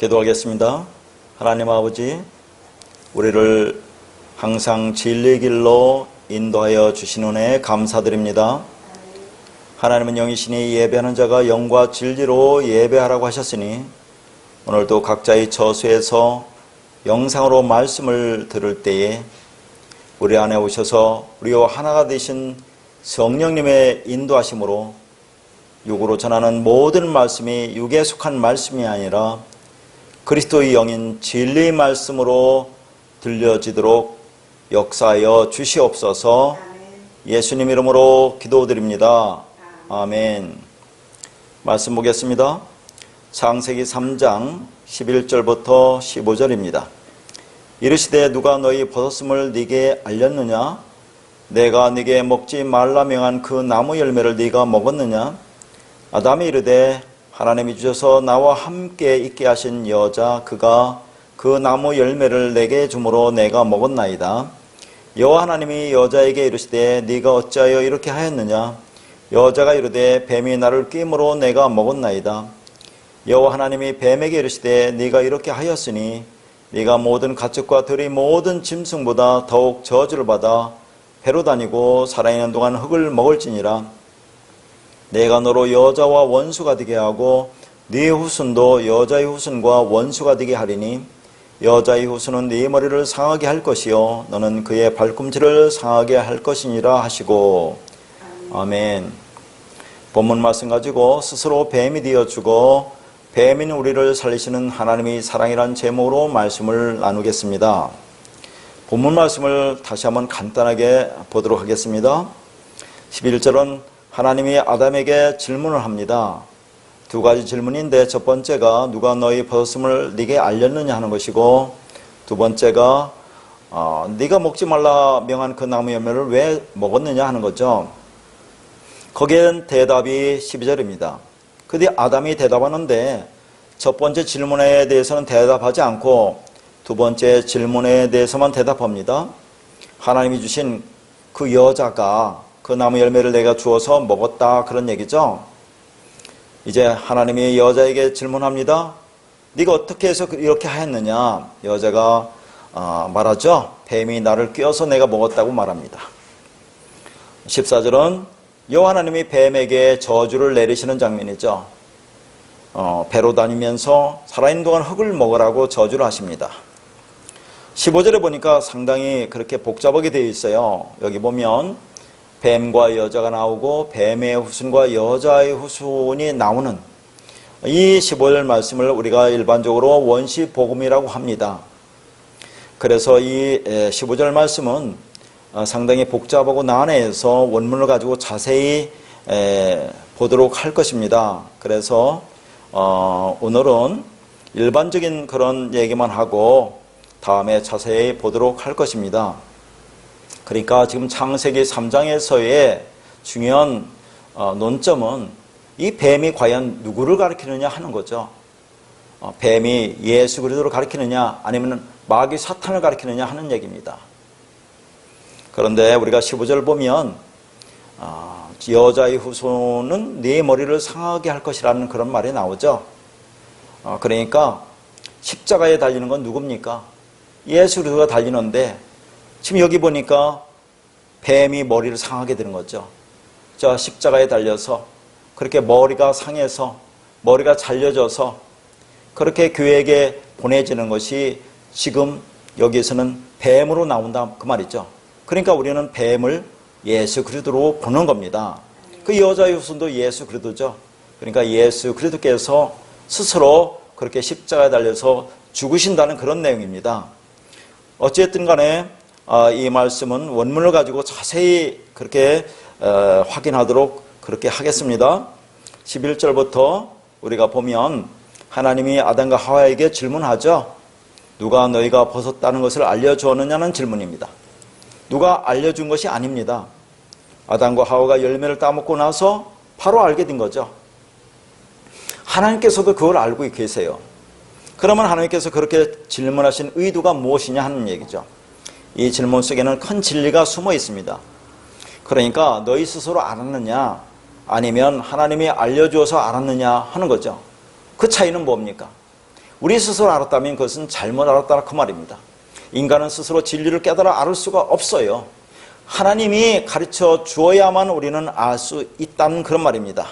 기도하겠습니다. 하나님 아버지, 우리를 항상 진리의 길로 인도하여 주신 은혜에 감사드립니다. 하나님은 영이시니 예배하는 자가 영과 진리로 예배하라고 하셨으니 오늘도 각자의 저수에서 영상으로 말씀을 들을 때에 우리 안에 오셔서 우리와 하나가 되신 성령님의 인도하심으로 육으로 전하는 모든 말씀이 육에 속한 말씀이 아니라 그리스도의 영인 진리의 말씀으로 들려지도록 역사하여 주시옵소서. 예수님 이름으로 기도드립니다. 아멘. 말씀 보겠습니다. 창세기 3장 11절부터 15절입니다. 이르시되 누가 너희 벗었음을 네게 알렸느냐? 내가 네게 먹지 말라 명한 그 나무 열매를 네가 먹었느냐? 아담이 이르되 하나님이 주셔서 나와 함께 있게 하신 여자 그가 그 나무 열매를 내게 주므로 내가 먹었나이다. 여호와 하나님이 여자에게 이르시되 네가 어찌하여 이렇게 하였느냐? 여자가 이르되 뱀이 나를 꿰므로 내가 먹었나이다. 여호와 하나님이 뱀에게 이르시되 네가 이렇게 하였으니 네가 모든 가축과 들의 모든 짐승보다 더욱 저주를 받아 배로 다니고 살아있는 동안 흙을 먹을지니라. 내가 너로 여자와 원수가 되게 하고 네 후손도 여자의 후손과 원수가 되게 하리니 여자의 후손은 네 머리를 상하게 할 것이요 너는 그의 발꿈치를 상하게 할 것이니라 하시고. 아멘. 본문 말씀 가지고 스스로 뱀이 되어주고 뱀인 우리를 살리시는 하나님의 사랑이란 제목으로 말씀을 나누겠습니다. 본문 말씀을 다시 한번 간단하게 보도록 하겠습니다. 11절은 하나님이 아담에게 질문을 합니다. 두 가지 질문인데 첫 번째가 누가 너희 벗었음을 네게 알렸느냐 하는 것이고, 두 번째가 네가 먹지 말라 명한 그 나무 열매를 왜 먹었느냐 하는 거죠. 거기엔 대답이 12절입니다. 그 뒤에 아담이 대답하는데 첫 번째 질문에 대해서는 대답하지 않고 두 번째 질문에 대해서만 대답합니다. 하나님이 주신 그 여자가 그 나무 열매를 내가 주어서 먹었다, 그런 얘기죠. 이제 하나님이 여자에게 질문합니다. 네가 어떻게 해서 이렇게 하였느냐? 여자가 말하죠. 뱀이 나를 꿰어서 내가 먹었다고 말합니다. 14절은 여호와 하나님이 뱀에게 저주를 내리시는 장면이죠. 배로 다니면서 살아있는 동안 흙을 먹으라고 저주를 하십니다. 15절에 보니까 상당히 그렇게 복잡하게 되어 있어요. 여기 보면 뱀과 여자가 나오고 뱀의 후손과 여자의 후손이 나오는 이 15절 말씀을 우리가 일반적으로 원시복음이라고 합니다. 그래서 이 15절 말씀은 상당히 복잡하고 난해해서 원문을 가지고 자세히 보도록 할 것입니다. 그래서 오늘은 일반적인 그런 얘기만 하고 다음에 자세히 보도록 할 것입니다. 그러니까 지금 창세기 3장에서의 중요한 논점은 이 뱀이 과연 누구를 가리키느냐 하는 거죠. 뱀이 예수 그리스도를 가리키느냐 아니면 마귀 사탄을 가리키느냐 하는 얘기입니다. 그런데 우리가 15절 보면 여자의 후손은 네 머리를 상하게 할 것이라는 그런 말이 나오죠. 그러니까 십자가에 달리는 건 누굽니까? 예수 그리스도가 달리는데 지금 여기 보니까 뱀이 머리를 상하게 되는 거죠. 저 십자가에 달려서 그렇게 머리가 상해서 머리가 잘려져서 그렇게 교회에게 보내지는 것이 지금 여기에서는 뱀으로 나온다 그 말이죠. 그러니까 우리는 뱀을 예수 그리스도로 보는 겁니다. 그 여자의 후손도 예수 그리스도죠. 그러니까 예수 그리스도께서 스스로 그렇게 십자가에 달려서 죽으신다는 그런 내용입니다. 어쨌든 간에 이 말씀은 원문을 가지고 자세히 그렇게 확인하도록 그렇게 하겠습니다. 11절부터 우리가 보면 하나님이 아담과 하와에게 질문하죠. 누가 너희가 벗었다는 것을 알려주었느냐는 질문입니다. 누가 알려준 것이 아닙니다. 아담과 하와가 열매를 따먹고 나서 바로 알게 된 거죠. 하나님께서도 그걸 알고 계세요. 그러면 하나님께서 그렇게 질문하신 의도가 무엇이냐 하는 얘기죠. 이 질문 속에는 큰 진리가 숨어 있습니다. 그러니까 너희 스스로 알았느냐 아니면 하나님이 알려주어서 알았느냐 하는 거죠. 그 차이는 뭡니까? 우리 스스로 알았다면 그것은 잘못 알았다 그 말입니다. 인간은 스스로 진리를 깨달아 알 수가 없어요. 하나님이 가르쳐 주어야만 우리는 알 수 있다는 그런 말입니다.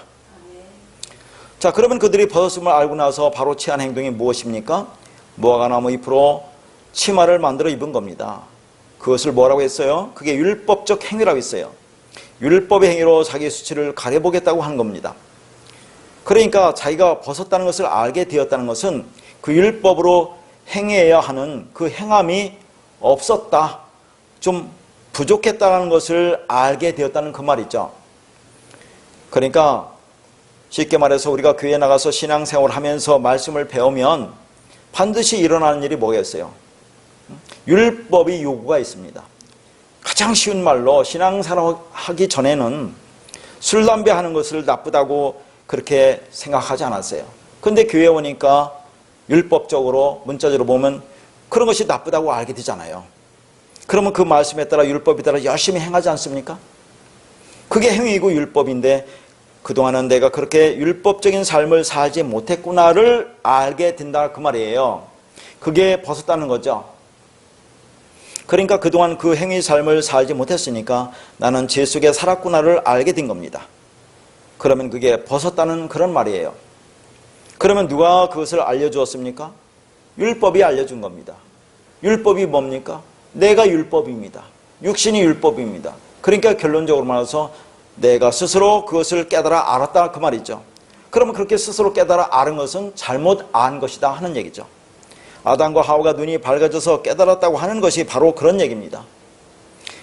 자, 그러면 그들이 벗었음을 알고 나서 바로 취한 행동이 무엇입니까? 무화과나무 잎으로 치마를 만들어 입은 겁니다. 그것을 뭐라고 했어요? 그게 율법적 행위라고 했어요. 율법의 행위로 자기의 수치를 가려보겠다고 한 겁니다. 그러니까 자기가 벗었다는 것을 알게 되었다는 것은 그 율법으로 행해야 하는 그 행함이 없었다, 좀 부족했다는 것을 알게 되었다는 그 말이죠. 그러니까 쉽게 말해서 우리가 교회에 나가서 신앙생활을 하면서 말씀을 배우면 반드시 일어나는 일이 뭐겠어요? 율법의 요구가 있습니다. 가장 쉬운 말로 신앙생활 하기 전에는 술, 담배 하는 것을 나쁘다고 그렇게 생각하지 않았어요. 근데 교회에 오니까 율법적으로 문자적으로 보면 그런 것이 나쁘다고 알게 되잖아요. 그러면 그 말씀에 따라 율법에 따라 열심히 행하지 않습니까? 그게 행위이고 율법인데 그동안은 내가 그렇게 율법적인 삶을 살지 못했구나를 알게 된다 그 말이에요. 그게 벗었다는 거죠. 그러니까 그동안 그 행위 삶을 살지 못했으니까 나는 죄 속에 살았구나를 알게 된 겁니다. 그러면 그게 벗었다는 그런 말이에요. 그러면 누가 그것을 알려주었습니까? 율법이 알려준 겁니다. 율법이 뭡니까? 내가 율법입니다. 육신이 율법입니다. 그러니까 결론적으로 말해서 내가 스스로 그것을 깨달아 알았다 그 말이죠. 그러면 그렇게 스스로 깨달아 아는 것은 잘못 안 것이다 하는 얘기죠. 아담과 하와가 눈이 밝아져서 깨달았다고 하는 것이 바로 그런 얘기입니다.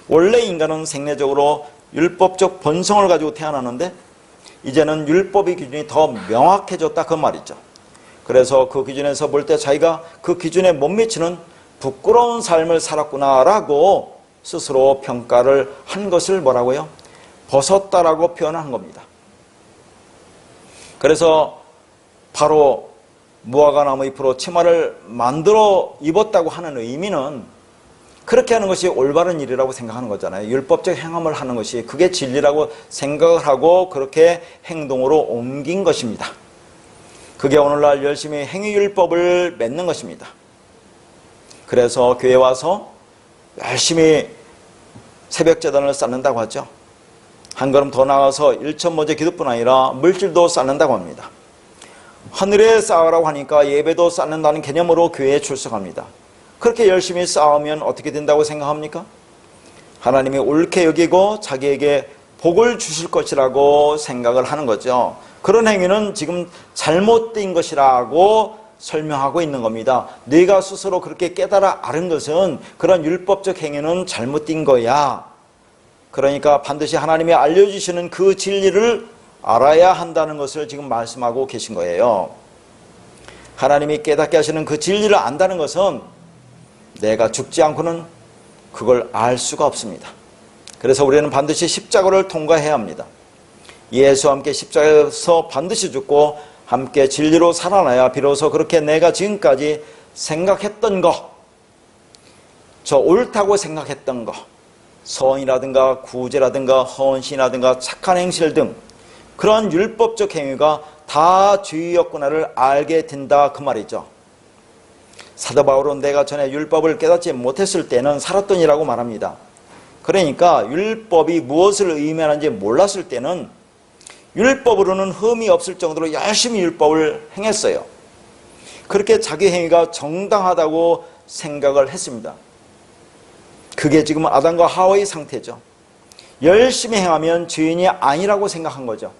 원래 인간은 생내적으로 율법적 본성을 가지고 태어나는데 이제는 율법의 기준이 더 명확해졌다 그 말이죠. 그래서 그 기준에서 볼 때 자기가 그 기준에 못 미치는 부끄러운 삶을 살았구나라고 스스로 평가를 한 것을 뭐라고요? 벗었다라고 표현한 겁니다. 그래서 바로 무화과나무 잎으로 치마를 만들어 입었다고 하는 의미는 그렇게 하는 것이 올바른 일이라고 생각하는 거잖아요. 율법적 행함을 하는 것이 그게 진리라고 생각을 하고 그렇게 행동으로 옮긴 것입니다. 그게 오늘날 열심히 행위율법을 맺는 것입니다. 그래서 교회 와서 열심히 새벽제단을 쌓는다고 하죠. 한 걸음 더 나가서 일천모제 기도뿐 아니라 물질도 쌓는다고 합니다. 하늘에 쌓으라고 하니까 예배도 쌓는다는 개념으로 교회에 출석합니다. 그렇게 열심히 쌓으면 어떻게 된다고 생각합니까? 하나님이 옳게 여기고 자기에게 복을 주실 것이라고 생각을 하는 거죠. 그런 행위는 지금 잘못된 것이라고 설명하고 있는 겁니다. 네가 스스로 그렇게 깨달아 아는 것은 그런 율법적 행위는 잘못된 거야. 그러니까 반드시 하나님이 알려주시는 그 진리를 알아야 한다는 것을 지금 말씀하고 계신 거예요. 하나님이 깨닫게 하시는 그 진리를 안다는 것은 내가 죽지 않고는 그걸 알 수가 없습니다. 그래서 우리는 반드시 십자가를 통과해야 합니다. 예수와 함께 십자가에서 반드시 죽고 함께 진리로 살아나야 비로소 그렇게 내가 지금까지 생각했던 거, 저 옳다고 생각했던 거, 선이라든가 구제라든가 헌신이라든가 착한 행실 등 그런 율법적 행위가 다 죄였구나를 알게 된다 그 말이죠. 사도 바울은 내가 전에 율법을 깨닫지 못했을 때는 살았더니라고 말합니다. 그러니까 율법이 무엇을 의미하는지 몰랐을 때는 율법으로는 흠이 없을 정도로 열심히 율법을 행했어요. 그렇게 자기 행위가 정당하다고 생각을 했습니다. 그게 지금 아담과 하와의 상태죠. 열심히 행하면 죄인이 아니라고 생각한 거죠.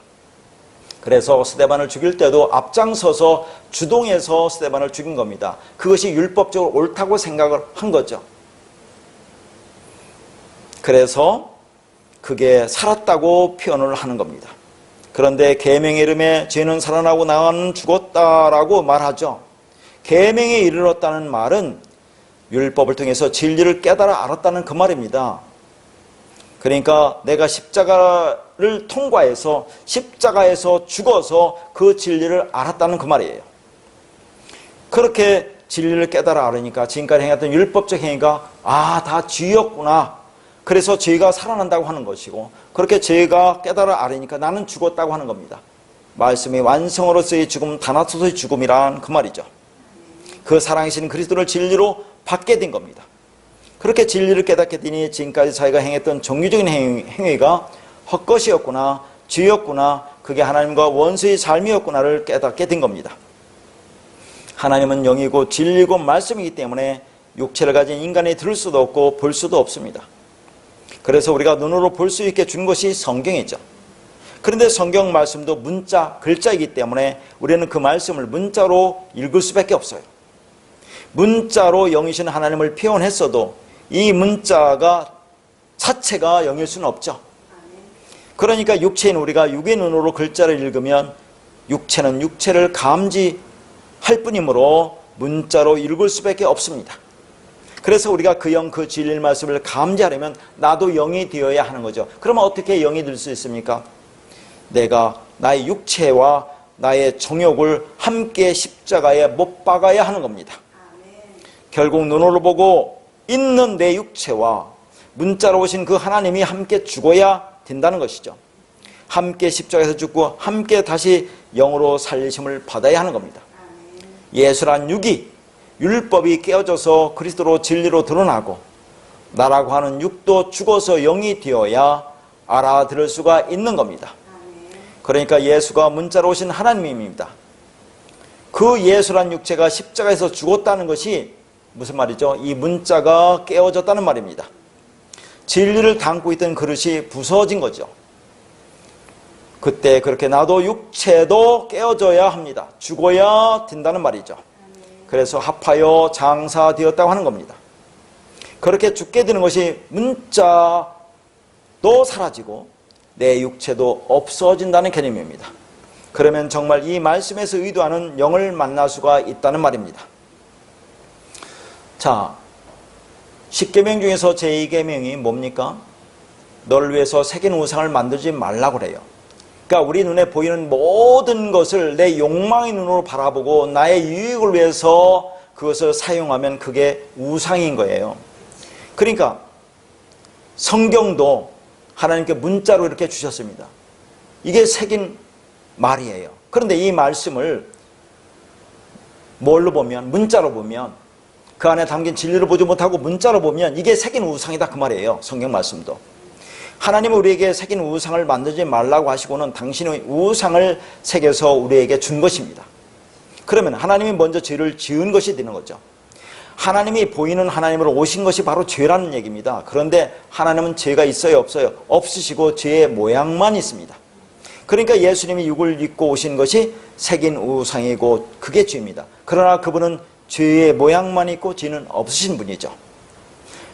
그래서 스데반을 죽일 때도 앞장서서 주동해서 스데반을 죽인 겁니다. 그것이 율법적으로 옳다고 생각을 한 거죠. 그래서 그게 살았다고 표현을 하는 겁니다. 그런데 계명의 이름에 죄는 살아나고 나는 죽었다라고 말하죠. 계명에 이르렀다는 말은 율법을 통해서 진리를 깨달아 알았다는 그 말입니다. 그러니까 내가 십자가를 통과해서 십자가에서 죽어서 그 진리를 알았다는 그 말이에요. 그렇게 진리를 깨달아 알으니까 지금까지 행했던 율법적 행위가 다 죄였구나. 그래서 죄가 살아난다고 하는 것이고 그렇게 죄가 깨달아 알으니까 나는 죽었다고 하는 겁니다. 말씀이 완성으로서의 죽음, 다나토스의 죽음이란 그 말이죠. 그 사랑이신 그리스도를 진리로 받게 된 겁니다. 그렇게 진리를 깨닫게 되니 지금까지 자기가 행했던 종교적인 행위가 헛것이었구나, 죄였구나, 그게 하나님과 원수의 삶이었구나를 깨닫게 된 겁니다. 하나님은 영이고 진리고 말씀이기 때문에 육체를 가진 인간이 들을 수도 없고 볼 수도 없습니다. 그래서 우리가 눈으로 볼 수 있게 준 것이 성경이죠. 그런데 성경 말씀도 문자, 글자이기 때문에 우리는 그 말씀을 문자로 읽을 수밖에 없어요. 문자로 영이신 하나님을 표현했어도 이 문자가 자체가 영일 수는 없죠. 그러니까 육체인 우리가 육의 눈으로 글자를 읽으면 육체는 육체를 감지할 뿐이므로 문자로 읽을 수밖에 없습니다. 그래서 우리가 그 영, 그 진리의 말씀을 감지하려면 나도 영이 되어야 하는 거죠. 그러면 어떻게 영이 될 수 있습니까? 내가 나의 육체와 나의 정욕을 함께 십자가에 못 박아야 하는 겁니다. 결국 눈으로 보고 있는 내 육체와 문자로 오신 그 하나님이 함께 죽어야 된다는 것이죠. 함께 십자가에서 죽고 함께 다시 영으로 살리심을 받아야 하는 겁니다. 예수란 육이, 율법이 깨어져서 그리스도로 진리로 드러나고 나라고 하는 육도 죽어서 영이 되어야 알아들을 수가 있는 겁니다. 그러니까 예수가 문자로 오신 하나님입니다. 그 예수란 육체가 십자가에서 죽었다는 것이 무슨 말이죠? 이 문자가 깨어졌다는 말입니다. 진리를 담고 있던 그릇이 부서진 거죠. 그때 그렇게 나도 육체도 깨어져야 합니다. 죽어야 된다는 말이죠. 그래서 합하여 장사되었다고 하는 겁니다. 그렇게 죽게 되는 것이 문자도 사라지고 내 육체도 없어진다는 개념입니다. 그러면 정말 이 말씀에서 의도하는 영을 만날 수가 있다는 말입니다. 자, 10계명 중에서 제2계명이 뭡니까? 너를 위해서 새긴 우상을 만들지 말라고 그래요. 그러니까 우리 눈에 보이는 모든 것을 내 욕망의 눈으로 바라보고 나의 유익을 위해서 그것을 사용하면 그게 우상인 거예요. 그러니까 성경도 하나님께 문자로 이렇게 주셨습니다. 이게 새긴 말이에요. 그런데 이 말씀을 뭘로 보면, 문자로 보면, 그 안에 담긴 진리를 보지 못하고 문자로 보면 이게 새긴 우상이다 그 말이에요. 성경 말씀도. 하나님은 우리에게 새긴 우상을 만들지 말라고 하시고는 당신의 우상을 새겨서 우리에게 준 것입니다. 그러면 하나님이 먼저 죄를 지은 것이 되는 거죠. 하나님이 보이는 하나님으로 오신 것이 바로 죄라는 얘기입니다. 그런데 하나님은 죄가 있어요, 없어요? 없으시고 죄의 모양만 있습니다. 그러니까 예수님이 육을 입고 오신 것이 새긴 우상이고 그게 죄입니다. 그러나 그분은 죄의 모양만 있고 죄는 없으신 분이죠.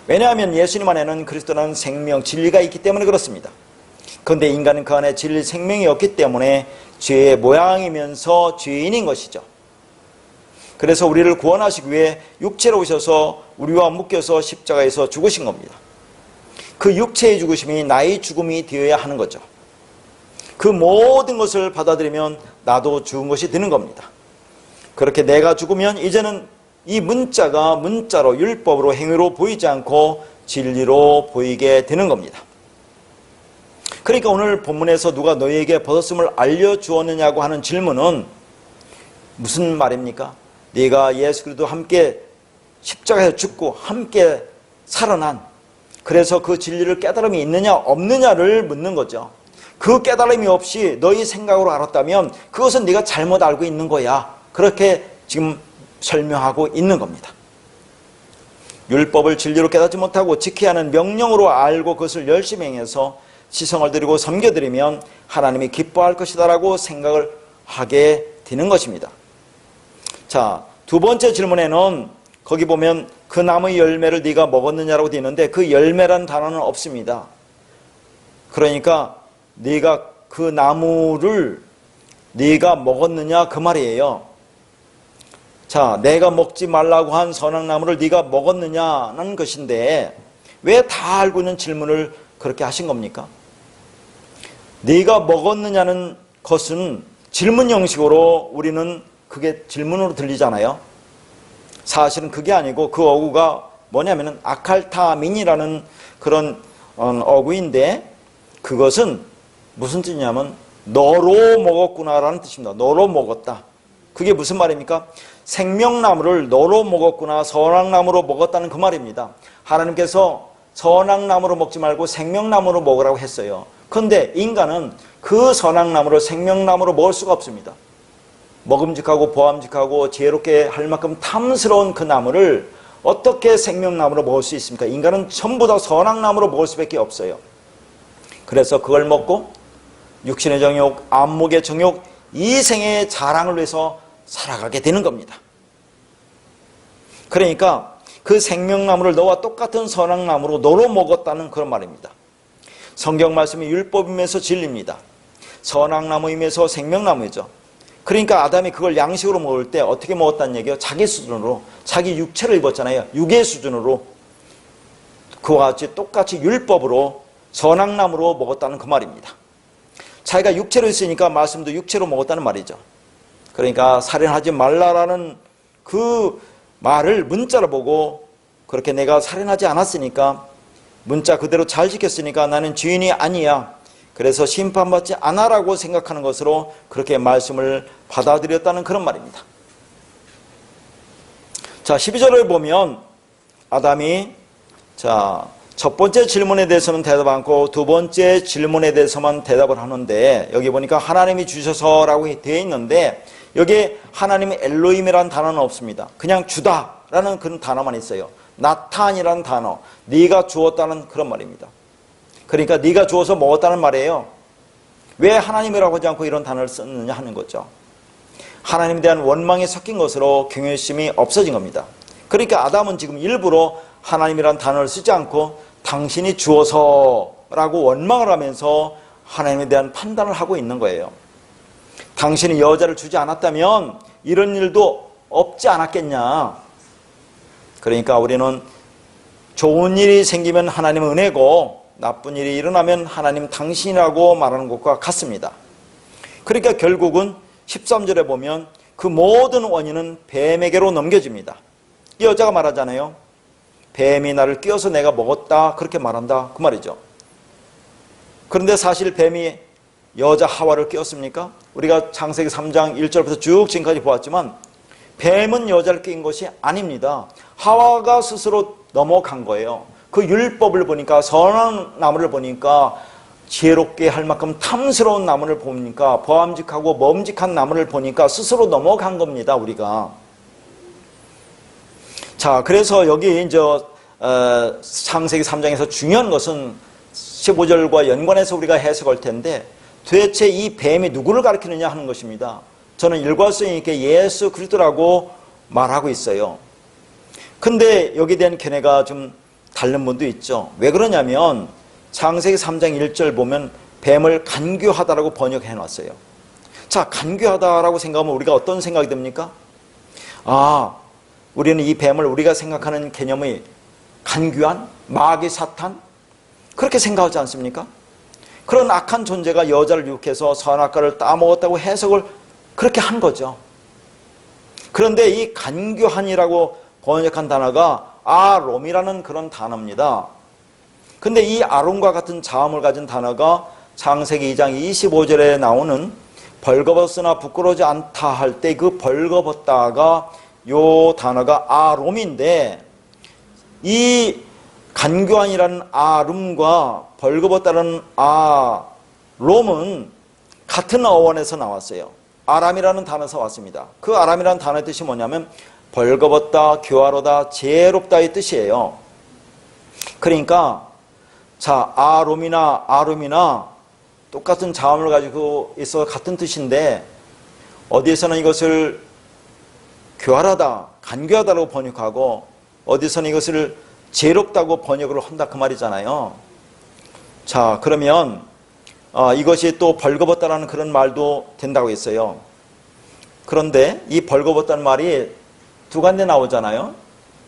왜냐하면 예수님 안에는 그리스도라는 생명, 진리가 있기 때문에 그렇습니다. 그런데 인간은 그 안에 진리, 생명이 없기 때문에 죄의 모양이면서 죄인인 것이죠. 그래서 우리를 구원하시기 위해 육체로 오셔서 우리와 묶여서 십자가에서 죽으신 겁니다. 그 육체의 죽으심이 나의 죽음이 되어야 하는 거죠. 그 모든 것을 받아들이면 나도 죽은 것이 되는 겁니다. 그렇게 내가 죽으면 이제는 이 문자가 문자로 율법으로 행위로 보이지 않고 진리로 보이게 되는 겁니다. 그러니까 오늘 본문에서 누가 너희에게 벗었음을 알려주었느냐고 하는 질문은 무슨 말입니까? 네가 예수 그리스도와 함께 십자가에서 죽고 함께 살아난, 그래서 그 진리를 깨달음이 있느냐 없느냐를 묻는 거죠. 그 깨달음이 없이 너희 생각으로 알았다면 그것은 네가 잘못 알고 있는 거야. 그렇게 지금 설명하고 있는 겁니다. 율법을 진리로 깨닫지 못하고 지켜야 하는 명령으로 알고 그것을 열심히 행해서 시성을 드리고 섬겨드리면 하나님이 기뻐할 것이다 라고 생각을 하게 되는 것입니다. 자, 두 번째 질문에는 거기 보면 그 나무의 열매를 네가 먹었느냐라고 되어 있는데 그 열매라는 단어는 없습니다. 그러니까 네가 그 나무를 네가 먹었느냐 그 말이에요. 자, 내가 먹지 말라고 한 선악나무를 네가 먹었느냐는 것인데 왜 다 알고 있는 질문을 그렇게 하신 겁니까? 네가 먹었느냐는 것은 질문 형식으로 우리는 그게 질문으로 들리잖아요. 사실은 그게 아니고 그 어구가 뭐냐면은 아칼타민이라는 그런 어구인데 그것은 무슨 뜻이냐면 너로 먹었구나라는 뜻입니다. 너로 먹었다. 그게 무슨 말입니까? 생명나무를 너로 먹었구나, 선악나무로 먹었다는 그 말입니다. 하나님께서 선악나무로 먹지 말고 생명나무로 먹으라고 했어요. 그런데 인간은 그 선악나무를 생명나무로 먹을 수가 없습니다. 먹음직하고 보암직하고 지혜롭게 할 만큼 탐스러운 그 나무를 어떻게 생명나무로 먹을 수 있습니까? 인간은 전부 다 선악나무로 먹을 수밖에 없어요. 그래서 그걸 먹고 육신의 정욕, 안목의 정욕, 이생의 자랑을 위해서 살아가게 되는 겁니다. 그러니까 그 생명나무를 너와 똑같은 선악나무로 너로 먹었다는 그런 말입니다. 성경 말씀이 율법이면서 진리입니다. 선악나무이면서 생명나무이죠. 그러니까 아담이 그걸 양식으로 먹을 때 어떻게 먹었다는 얘기예요? 자기 수준으로, 자기 육체를 입었잖아요. 육의 수준으로. 그와 같이 똑같이 율법으로 선악나무로 먹었다는 그 말입니다. 자기가 육체로 있으니까 말씀도 육체로 먹었다는 말이죠. 그러니까 살인하지 말라라는 그 말을 문자로 보고 그렇게 내가 살인하지 않았으니까 문자 그대로 잘 지켰으니까 나는 죄인이 아니야. 그래서 심판받지 않아라고 생각하는 것으로 그렇게 말씀을 받아들였다는 그런 말입니다. 자, 12절을 보면 아담이 첫 번째 질문에 대해서는 대답 않고 두 번째 질문에 대해서만 대답을 하는데 여기 보니까 하나님이 주셔서라고 되어 있는데 여기에 하나님의 엘로힘이라는 단어는 없습니다. 그냥 주다라는 그런 단어만 있어요. 나탄이라는 단어, 네가 주었다는 그런 말입니다. 그러니까 네가 주어서 먹었다는 말이에요. 왜 하나님이라고 하지 않고 이런 단어를 썼느냐 하는 거죠. 하나님에 대한 원망이 섞인 것으로 경외심이 없어진 겁니다. 그러니까 아담은 지금 일부러 하나님이라는 단어를 쓰지 않고 당신이 주어서라고 원망을 하면서 하나님에 대한 판단을 하고 있는 거예요. 당신이 여자를 주지 않았다면 이런 일도 없지 않았겠냐. 그러니까 우리는 좋은 일이 생기면 하나님의 은혜고 나쁜 일이 일어나면 하나님 당신이라고 말하는 것과 같습니다. 그러니까 결국은 13절에 보면 그 모든 원인은 뱀에게로 넘겨집니다. 이 여자가 말하잖아요. 뱀이 나를 끼워서 내가 먹었다 그렇게 말한다 그 말이죠. 그런데 사실 뱀이 여자 하와를 끼웠습니까? 우리가 창세기 3장 1절부터 쭉 지금까지 보았지만 뱀은 여자를 끼인 것이 아닙니다. 하와가 스스로 넘어간 거예요. 그 율법을 보니까 선한 나무를 보니까 지혜롭게 할 만큼 탐스러운 나무를 보니까 보암직하고 먹음직한 나무를 보니까 스스로 넘어간 겁니다. 우리가. 자, 그래서 여기 이제 창세기 3장에서 중요한 것은 15절과 연관해서 우리가 해석할 텐데 도대체 이 뱀이 누구를 가리키느냐 하는 것입니다. 저는 일관성 있게 예수 그리스도라고 말하고 있어요. 근데 여기에 대한 견해가 좀 다른 분도 있죠. 왜 그러냐면 창세기 3장 1절 보면 뱀을 간교하다라고 번역해 놨어요. 자, 간교하다라고 생각하면 우리가 어떤 생각이 듭니까? 우리는 이 뱀을 우리가 생각하는 개념의 간교한 마귀 사탄 그렇게 생각하지 않습니까? 그런 악한 존재가 여자를 유혹해서 선악과를 따먹었다고 해석을 그렇게 한 거죠. 그런데 이 간교한이라고 번역한 단어가 아롬이라는 그런 단어입니다. 근데 이 아롬과 같은 자음을 가진 단어가 창세기 2장 25절에 나오는 벌거벗으나 부끄러워지 않다 할 때 그 벌거벗다가 요 단어가 아롬인데 이 간교한이라는 아름과 벌거벗다라는 아롬은 같은 어원에서 나왔어요. 아람이라는 단어에서 왔습니다. 그 아람이라는 단어의 뜻이 뭐냐면 벌거벗다, 교화로다, 지혜롭다의 뜻이에요. 그러니까 자, 아름이나 똑같은 자음을 가지고 있어 같은 뜻인데 어디에서는 이것을 교활하다, 간교하다라고 번역하고 어디서는 이것을 지혜롭다고 번역을 한다 그 말이잖아요. 자, 그러면 이것이 또 벌거벗다라는 그런 말도 된다고 했어요. 그런데 이 벌거벗다는 말이 두 군데 나오잖아요.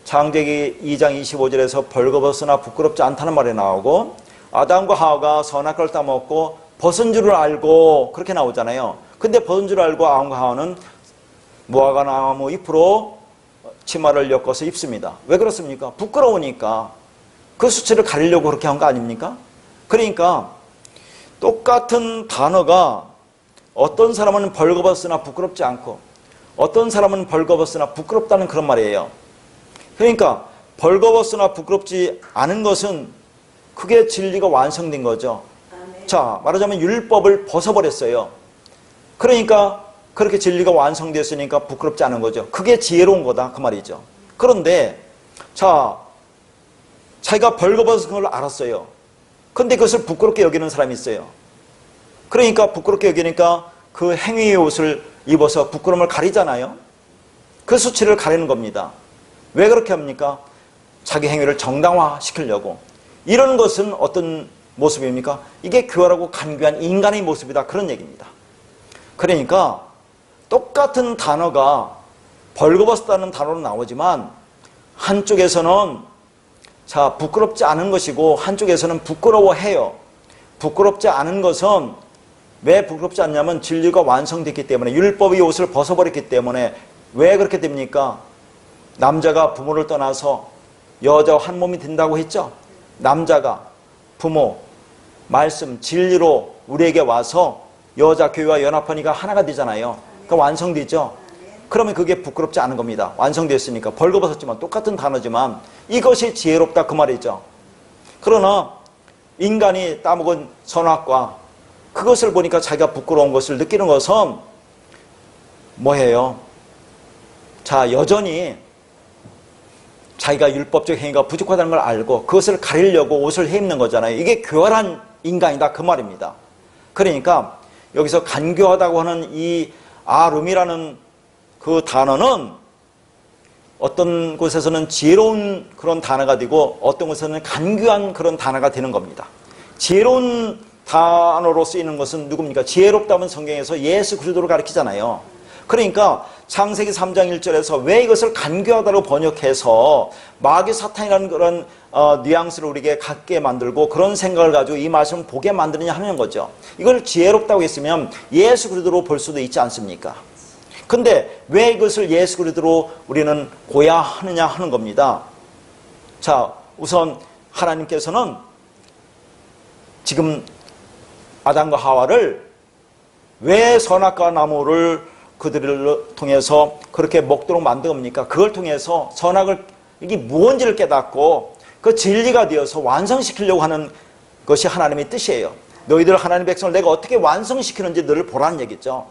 창세기 2장 25절에서 벌거벗으나 부끄럽지 않다는 말이 나오고 아담과 하와가 선악과를 따먹고 벗은 줄을 알고 그렇게 나오잖아요. 근데 벗은 줄 알고 아담과 하와는 무화과 나무 잎으로 치마를 엮어서 입습니다. 왜 그렇습니까? 부끄러우니까. 그 수치를 가리려고 그렇게 한 거 아닙니까? 그러니까 똑같은 단어가 어떤 사람은 벌거벗으나 부끄럽지 않고 어떤 사람은 벌거벗으나 부끄럽다는 그런 말이에요. 그러니까 벌거벗으나 부끄럽지 않은 것은 그게 진리가 완성된 거죠. 자, 말하자면 율법을 벗어버렸어요. 그러니까 그렇게 진리가 완성됐으니까 부끄럽지 않은 거죠. 그게 지혜로운 거다 그 말이죠. 그런데 자, 자기가 벌거벗은 걸 알았어요. 근데 그것을 부끄럽게 여기는 사람이 있어요. 그러니까 부끄럽게 여기니까 그 행위의 옷을 입어서 부끄러움을 가리잖아요. 그 수치를 가리는 겁니다. 왜 그렇게 합니까? 자기 행위를 정당화시키려고. 이런 것은 어떤 모습입니까? 이게 교활하고 간교한 인간의 모습이다 그런 얘기입니다. 그러니까 똑같은 단어가 벌거벗었다는 단어로 나오지만 한쪽에서는 자 부끄럽지 않은 것이고 한쪽에서는 부끄러워해요. 부끄럽지 않은 것은 왜 부끄럽지 않냐면 진리가 완성됐기 때문에 율법의 옷을 벗어버렸기 때문에. 왜 그렇게 됩니까? 남자가 부모를 떠나서 여자와 한 몸이 된다고 했죠. 남자가 부모, 말씀, 진리로 우리에게 와서 여자 교회와 연합하니까 하나가 되잖아요. 그러니까 완성되죠. 그러면 그게 부끄럽지 않은 겁니다. 완성됐으니까. 벌거벗었지만 똑같은 단어지만 이것이 지혜롭다 그 말이죠. 그러나 인간이 따먹은 선악과 그것을 보니까 자기가 부끄러운 것을 느끼는 것은 뭐예요? 자, 여전히 자기가 율법적 행위가 부족하다는 걸 알고 그것을 가리려고 옷을 해입는 거잖아요. 이게 교활한 인간이다 그 말입니다. 그러니까 여기서 간교하다고 하는 이 아름이라는 그 단어는 어떤 곳에서는 지혜로운 그런 단어가 되고 어떤 곳에서는 간교한 그런 단어가 되는 겁니다. 지혜로운 단어로 쓰이는 것은 누굽니까? 지혜롭다면 성경에서 예수 그리스도를 가리키잖아요. 그러니까 창세기 3장 1절에서 왜 이것을 간교하다로 번역해서 마귀 사탄이라는 그런 뉘앙스를 우리에게 갖게 만들고 그런 생각을 가지고 이 말씀을 보게 만드느냐 하는 거죠. 이걸 지혜롭다고 했으면 예수 그리스도로 볼 수도 있지 않습니까? 근데 왜 이것을 예수 그리스도로 우리는 고야하느냐 하는 겁니다. 자, 우선 하나님께서는 지금 아담과 하와를 왜 선악과 나무를 그들을 통해서 그렇게 먹도록 만든 겁니까? 그걸 통해서 선악을 이게 무언지를 깨닫고 그 진리가 되어서 완성시키려고 하는 것이 하나님의 뜻이에요. 너희들 하나님의 백성을 내가 어떻게 완성시키는지 너를 보라는 얘기죠.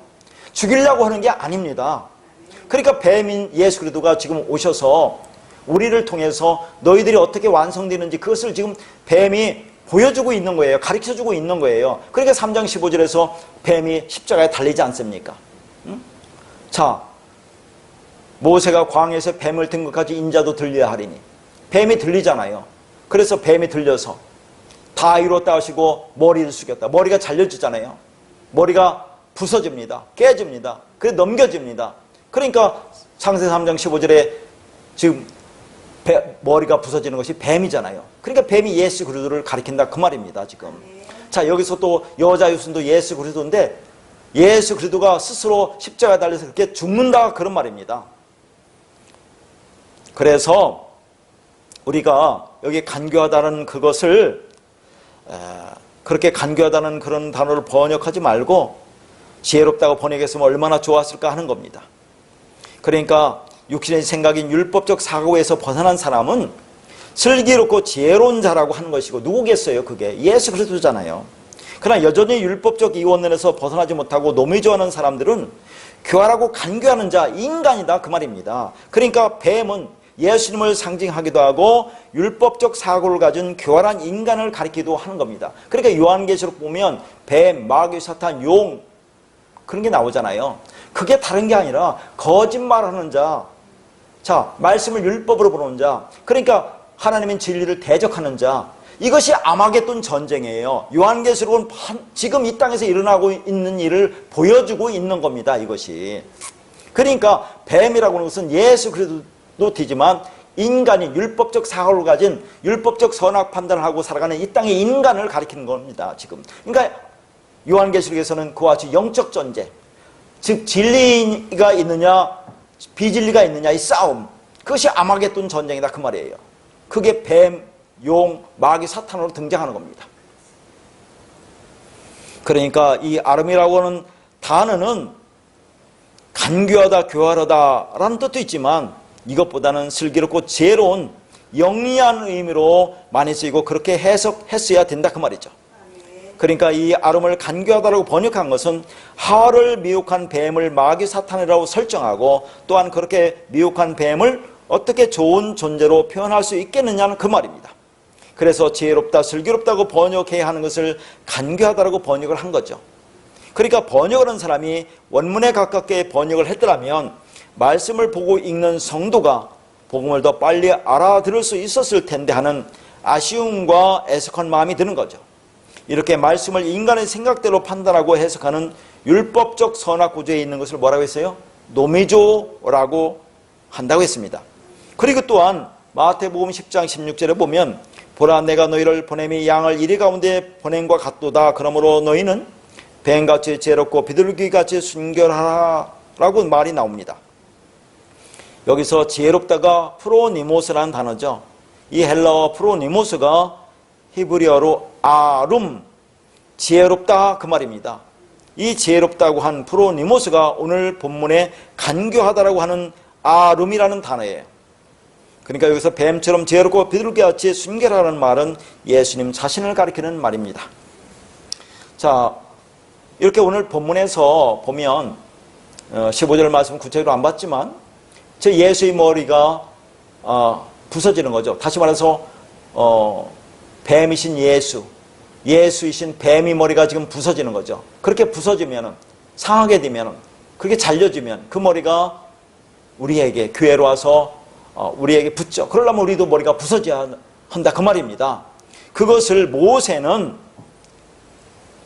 죽이려고 하는 게 아닙니다. 그러니까 뱀인 예수 그리스도가 지금 오셔서 우리를 통해서 너희들이 어떻게 완성되는지 그것을 지금 뱀이 보여주고 있는 거예요. 가르쳐주고 있는 거예요. 그러니까 3장 15절에서 뱀이 십자가에 달리지 않습니까? 응? 자, 모세가 광야에서 뱀을 든 것까지 인자도 들려야 하리니. 뱀이 들리잖아요. 그래서 뱀이 들려서 다 이뤘다 하시고 머리를 숙였다. 머리가 잘려지잖아요. 머리가 부서집니다. 깨집니다. 그래 넘겨집니다. 그러니까 창세기 3장 15절에 지금 머리가 부서지는 것이 뱀이잖아요. 그러니까 뱀이 예수 그리스도를 가리킨다 그 말입니다. 지금. 자, 여기서 또 여자 유순도 예수 그리스도인데 예수 그리스도가 스스로 십자가에 달려서 그렇게 죽는다 그런 말입니다. 그래서 우리가 여기 간교하다는 그것을 그렇게 간교하다는 그런 단어를 번역하지 말고 지혜롭다고 번역했으면 얼마나 좋았을까 하는 겁니다. 그러니까 육신의 생각인 율법적 사고에서 벗어난 사람은 슬기롭고 지혜로운 자라고 하는 것이고 누구겠어요? 그게 예수 그리스도잖아요. 그러나 여전히 율법적 이원론에서 벗어나지 못하고 노매조하는 사람들은 교활하고 간교하는 자, 인간이다 그 말입니다. 그러니까 뱀은 예수님을 상징하기도 하고 율법적 사고를 가진 교활한 인간을 가리키기도 하는 겁니다. 그러니까 요한계시록 보면 뱀, 마귀, 사탄, 용 그런 게 나오잖아요. 그게 다른 게 아니라 거짓말하는 자, 자 말씀을 율법으로 보는 자, 그러니까 하나님의 진리를 대적하는 자, 이것이 아마겟돈 전쟁이에요. 요한계시록은 지금 이 땅에서 일어나고 있는 일을 보여주고 있는 겁니다. 이것이. 그러니까 뱀이라고 하는 것은 예수 그리스도도 되지만 인간이 율법적 사고를 가진 율법적 선악 판단을 하고 살아가는 이 땅의 인간을 가리키는 겁니다. 지금. 그러니까 요한계시록에서는 그와 같이 영적 전쟁, 즉 진리가 있느냐 비진리가 있느냐 이 싸움, 그것이 아마겟돈 전쟁이다 그 말이에요. 그게 뱀, 용, 마귀, 사탄으로 등장하는 겁니다. 그러니까 이 아름이라고 하는 단어는 간교하다, 교활하다라는 뜻도 있지만 이것보다는 슬기롭고 지혜로운 영리한 의미로 많이 쓰이고 그렇게 해석했어야 된다 그 말이죠. 그러니까 이 아름을 간교하다라고 번역한 것은 하와를 미혹한 뱀을 마귀 사탄이라고 설정하고 또한 그렇게 미혹한 뱀을 어떻게 좋은 존재로 표현할 수 있겠느냐는 그 말입니다. 그래서 지혜롭다, 슬기롭다고 번역해야 하는 것을 간교하다라고 번역을 한 거죠. 그러니까 번역을 한 사람이 원문에 가깝게 번역을 했더라면 말씀을 보고 읽는 성도가 복음을 더 빨리 알아들을 수 있었을 텐데 하는 아쉬움과 애석한 마음이 드는 거죠. 이렇게 말씀을 인간의 생각대로 판단하고 해석하는 율법적 선악 구조에 있는 것을 뭐라고 했어요? 노미조라고 한다고 했습니다. 그리고 또한 마태복음 10장 16절에 보면 보라 내가 너희를 보냄이 양을 이리 가운데 보냄과 같도다. 그러므로 너희는 뱀같이 지혜롭고 비둘기같이 순결하라 라고 말이 나옵니다. 여기서 지혜롭다가 프로니모스라는 단어죠. 이 헬라어 프로니모스가 히브리어로 아룸, 지혜롭다 그 말입니다. 이 지혜롭다고 한 프로니모스가 오늘 본문에 간교하다라고 하는 아룸이라는 단어예요. 그러니까 여기서 뱀처럼 지혜롭고 비둘기같이 순결하라는 말은 예수님 자신을 가리키는 말입니다. 자, 이렇게 오늘 본문에서 보면 15절 말씀 구체적으로 안 봤지만 제 예수의 머리가 부서지는 거죠. 다시 말해서 뱀이신 예수이신 뱀이 머리가 지금 부서지는 거죠. 그렇게 부서지면 상하게 되면 그렇게 잘려지면 그 머리가 우리에게 교회로 와서 우리에게 붙죠. 그러려면 우리도 머리가 부서져야 한다 그 말입니다. 그것을 모세는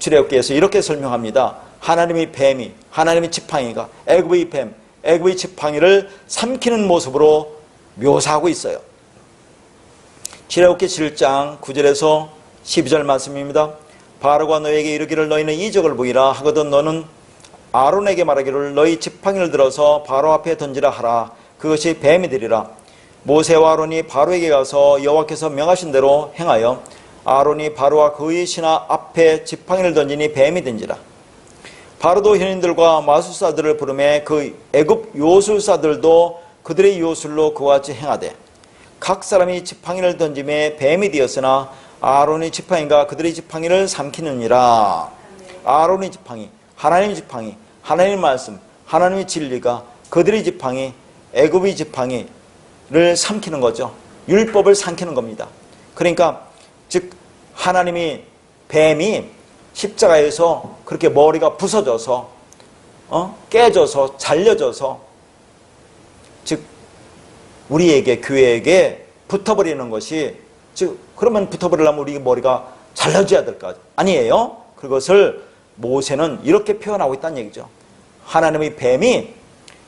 출애굽기에서 이렇게 설명합니다. 하나님의 뱀이, 하나님의 지팡이가 애굽의 뱀, 애굽의 지팡이를 삼키는 모습으로 묘사하고 있어요. 출애굽기 7장 9절에서 12절 말씀입니다. 바로가 너에게 이르기를 너희는 이적을 보이라 하거든 너는 아론에게 말하기를 너희 지팡이를 들어서 바로 앞에 던지라 하라. 그것이 뱀이 되리라. 모세와 아론이 바로에게 가서 여호와께서 명하신 대로 행하여 아론이 바로와 그의 신하 앞에 지팡이를 던지니 뱀이 된지라. 바로도 현인들과 마술사들을 부르매 그 애굽 요술사들도 그들의 요술로 그와 같이 행하되 각 사람이 지팡이를 던짐에 뱀이 되었으나 아론의 지팡이가 그들의 지팡이를 삼키느니라. 아론의 지팡이, 하나님의 지팡이, 하나님의 말씀, 하나님의 진리가 그들의 지팡이, 애굽의 지팡이를 삼키는 거죠. 율법을 삼키는 겁니다. 그러니까 즉 하나님이 뱀이 십자가에서 그렇게 머리가 부서져서 깨져서 잘려져서 즉 우리에게 교회에게 붙어버리는 것이 즉 그러면 붙어버리려면 우리 머리가 잘려져야 될까? 아니에요. 그것을 모세는 이렇게 표현하고 있다는 얘기죠. 하나님의 뱀이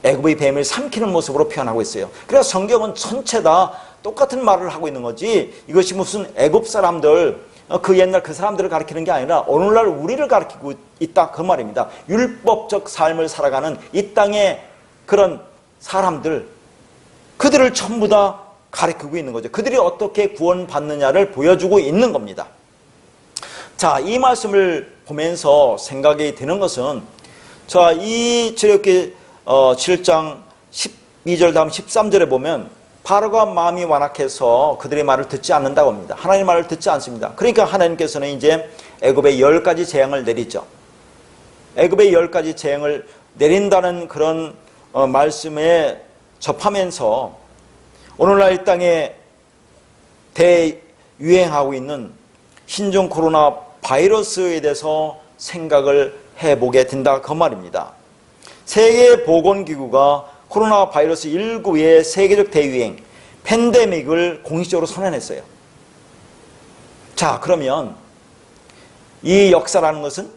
애굽의 뱀을 삼키는 모습으로 표현하고 있어요. 그래서 성경은 전체 다 똑같은 말을 하고 있는 거지 이것이 무슨 애굽 사람들 그 옛날 그 사람들을 가리키는 게 아니라 오늘날 우리를 가리키고 있다 그 말입니다. 율법적 삶을 살아가는 이 땅의 그런 사람들 그들을 전부 다 가리키고 있는 거죠. 그들이 어떻게 구원받느냐를 보여주고 있는 겁니다. 자, 이 말씀을 보면서 생각이 드는 것은 자, 이 출애굽기 7장 12절 다음 13절에 보면 바로가 마음이 완악해서 그들의 말을 듣지 않는다고 합니다. 하나님의 말을 듣지 않습니다. 그러니까 하나님께서는 이제 애굽에 10가지 재앙을 내리죠. 애굽에 10가지 재앙을 내린다는 그런 말씀에 접하면서 오늘날 이 땅에 대유행하고 있는 신종 코로나 바이러스에 대해서 생각을 해보게 된다 그 말입니다. 세계보건기구가 코로나 바이러스 19의 세계적 대유행 팬데믹을 공식적으로 선언했어요. 자, 그러면 이 역사라는 것은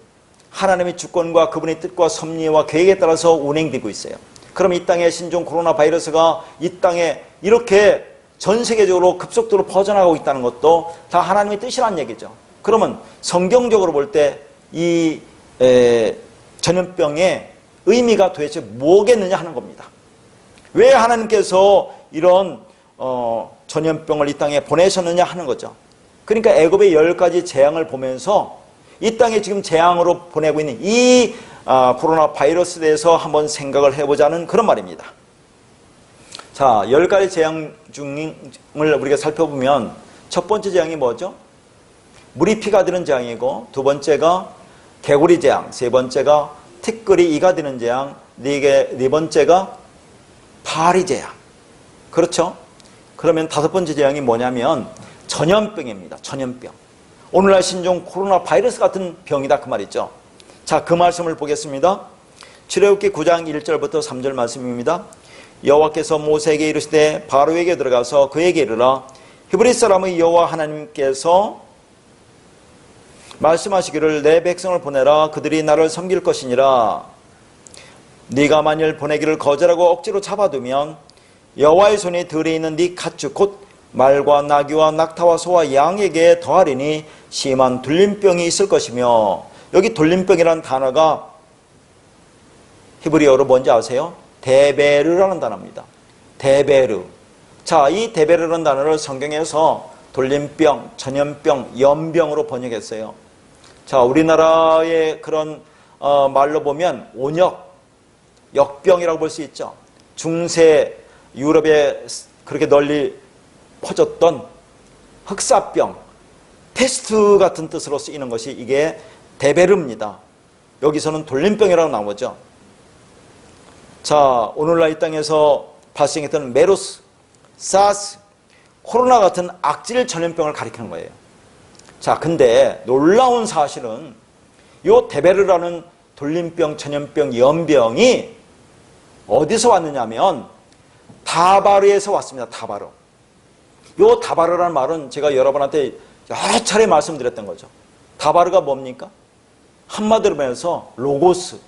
하나님의 주권과 그분의 뜻과 섭리와 계획에 따라서 운행되고 있어요. 그럼 이 땅에 신종 코로나 바이러스가 이 땅에 이렇게 전 세계적으로 급속도로 퍼져나가고 있다는 것도 다 하나님의 뜻이라는 얘기죠. 그러면 성경적으로 볼 때 이 전염병의 의미가 도대체 뭐겠느냐 하는 겁니다. 왜 하나님께서 이런 전염병을 이 땅에 보내셨느냐 하는 거죠. 그러니까 애굽의 10가지 재앙을 보면서 이 땅에 지금 재앙으로 보내고 있는 이 코로나 바이러스에 대해서 한번 생각을 해보자는 그런 말입니다. 자, 10가지 재앙 중을 우리가 살펴보면 첫 번째 재앙이 뭐죠? 물이 피가 되는 재앙이고, 두 번째가 개구리 재앙, 세 번째가 티끌이 이가 되는 재앙, 네 번째가 파리 재앙. 그렇죠? 그러면 다섯 번째 재앙이 뭐냐면 전염병입니다. 전염병. 오늘날 신종 코로나 바이러스 같은 병이다 그 말이죠. 자, 그 말씀을 보겠습니다. 출애굽기 9장 1절부터 3절 말씀입니다. 여호와께서 모세에게 이르시되 바로에게 들어가서 그에게 이르라. 히브리 사람의 여호와 하나님께서 말씀하시기를 내 백성을 보내라. 그들이 나를 섬길 것이니라. 네가 만일 보내기를 거절하고 억지로 잡아두면 여호와의 손이 들에 있는 네 가축 곧 말과 나귀와 낙타와 소와 양에게 더하리니 심한 돌림병이 있을 것이며, 여기 돌림병이라는 단어가 히브리어로 뭔지 아세요? 데베르라는 단어입니다. 데베르. 자, 이 데베르라는 단어를 성경에서 돌림병, 전염병, 연병으로 번역했어요. 자, 우리나라의 그런 말로 보면 온역, 역병이라고 볼 수 있죠. 중세 유럽에 그렇게 널리 퍼졌던 흑사병, 패스트 같은 뜻으로 쓰이는 것이 이게 데베르입니다. 여기서는 돌림병이라고 나오죠. 자, 오늘날 이 땅에서 발생했던 메르스, 사스, 코로나 같은 악질 전염병을 가리키는 거예요. 자, 근데 놀라운 사실은 이 데베르라는 돌림병, 전염병, 연병이 어디서 왔느냐면 다바르에서 왔습니다. 다바르. 이 다바르라는 말은 제가 여러분한테 여러 차례 말씀드렸던 거죠. 다바르가 뭡니까? 한마디로 말해서 로고스,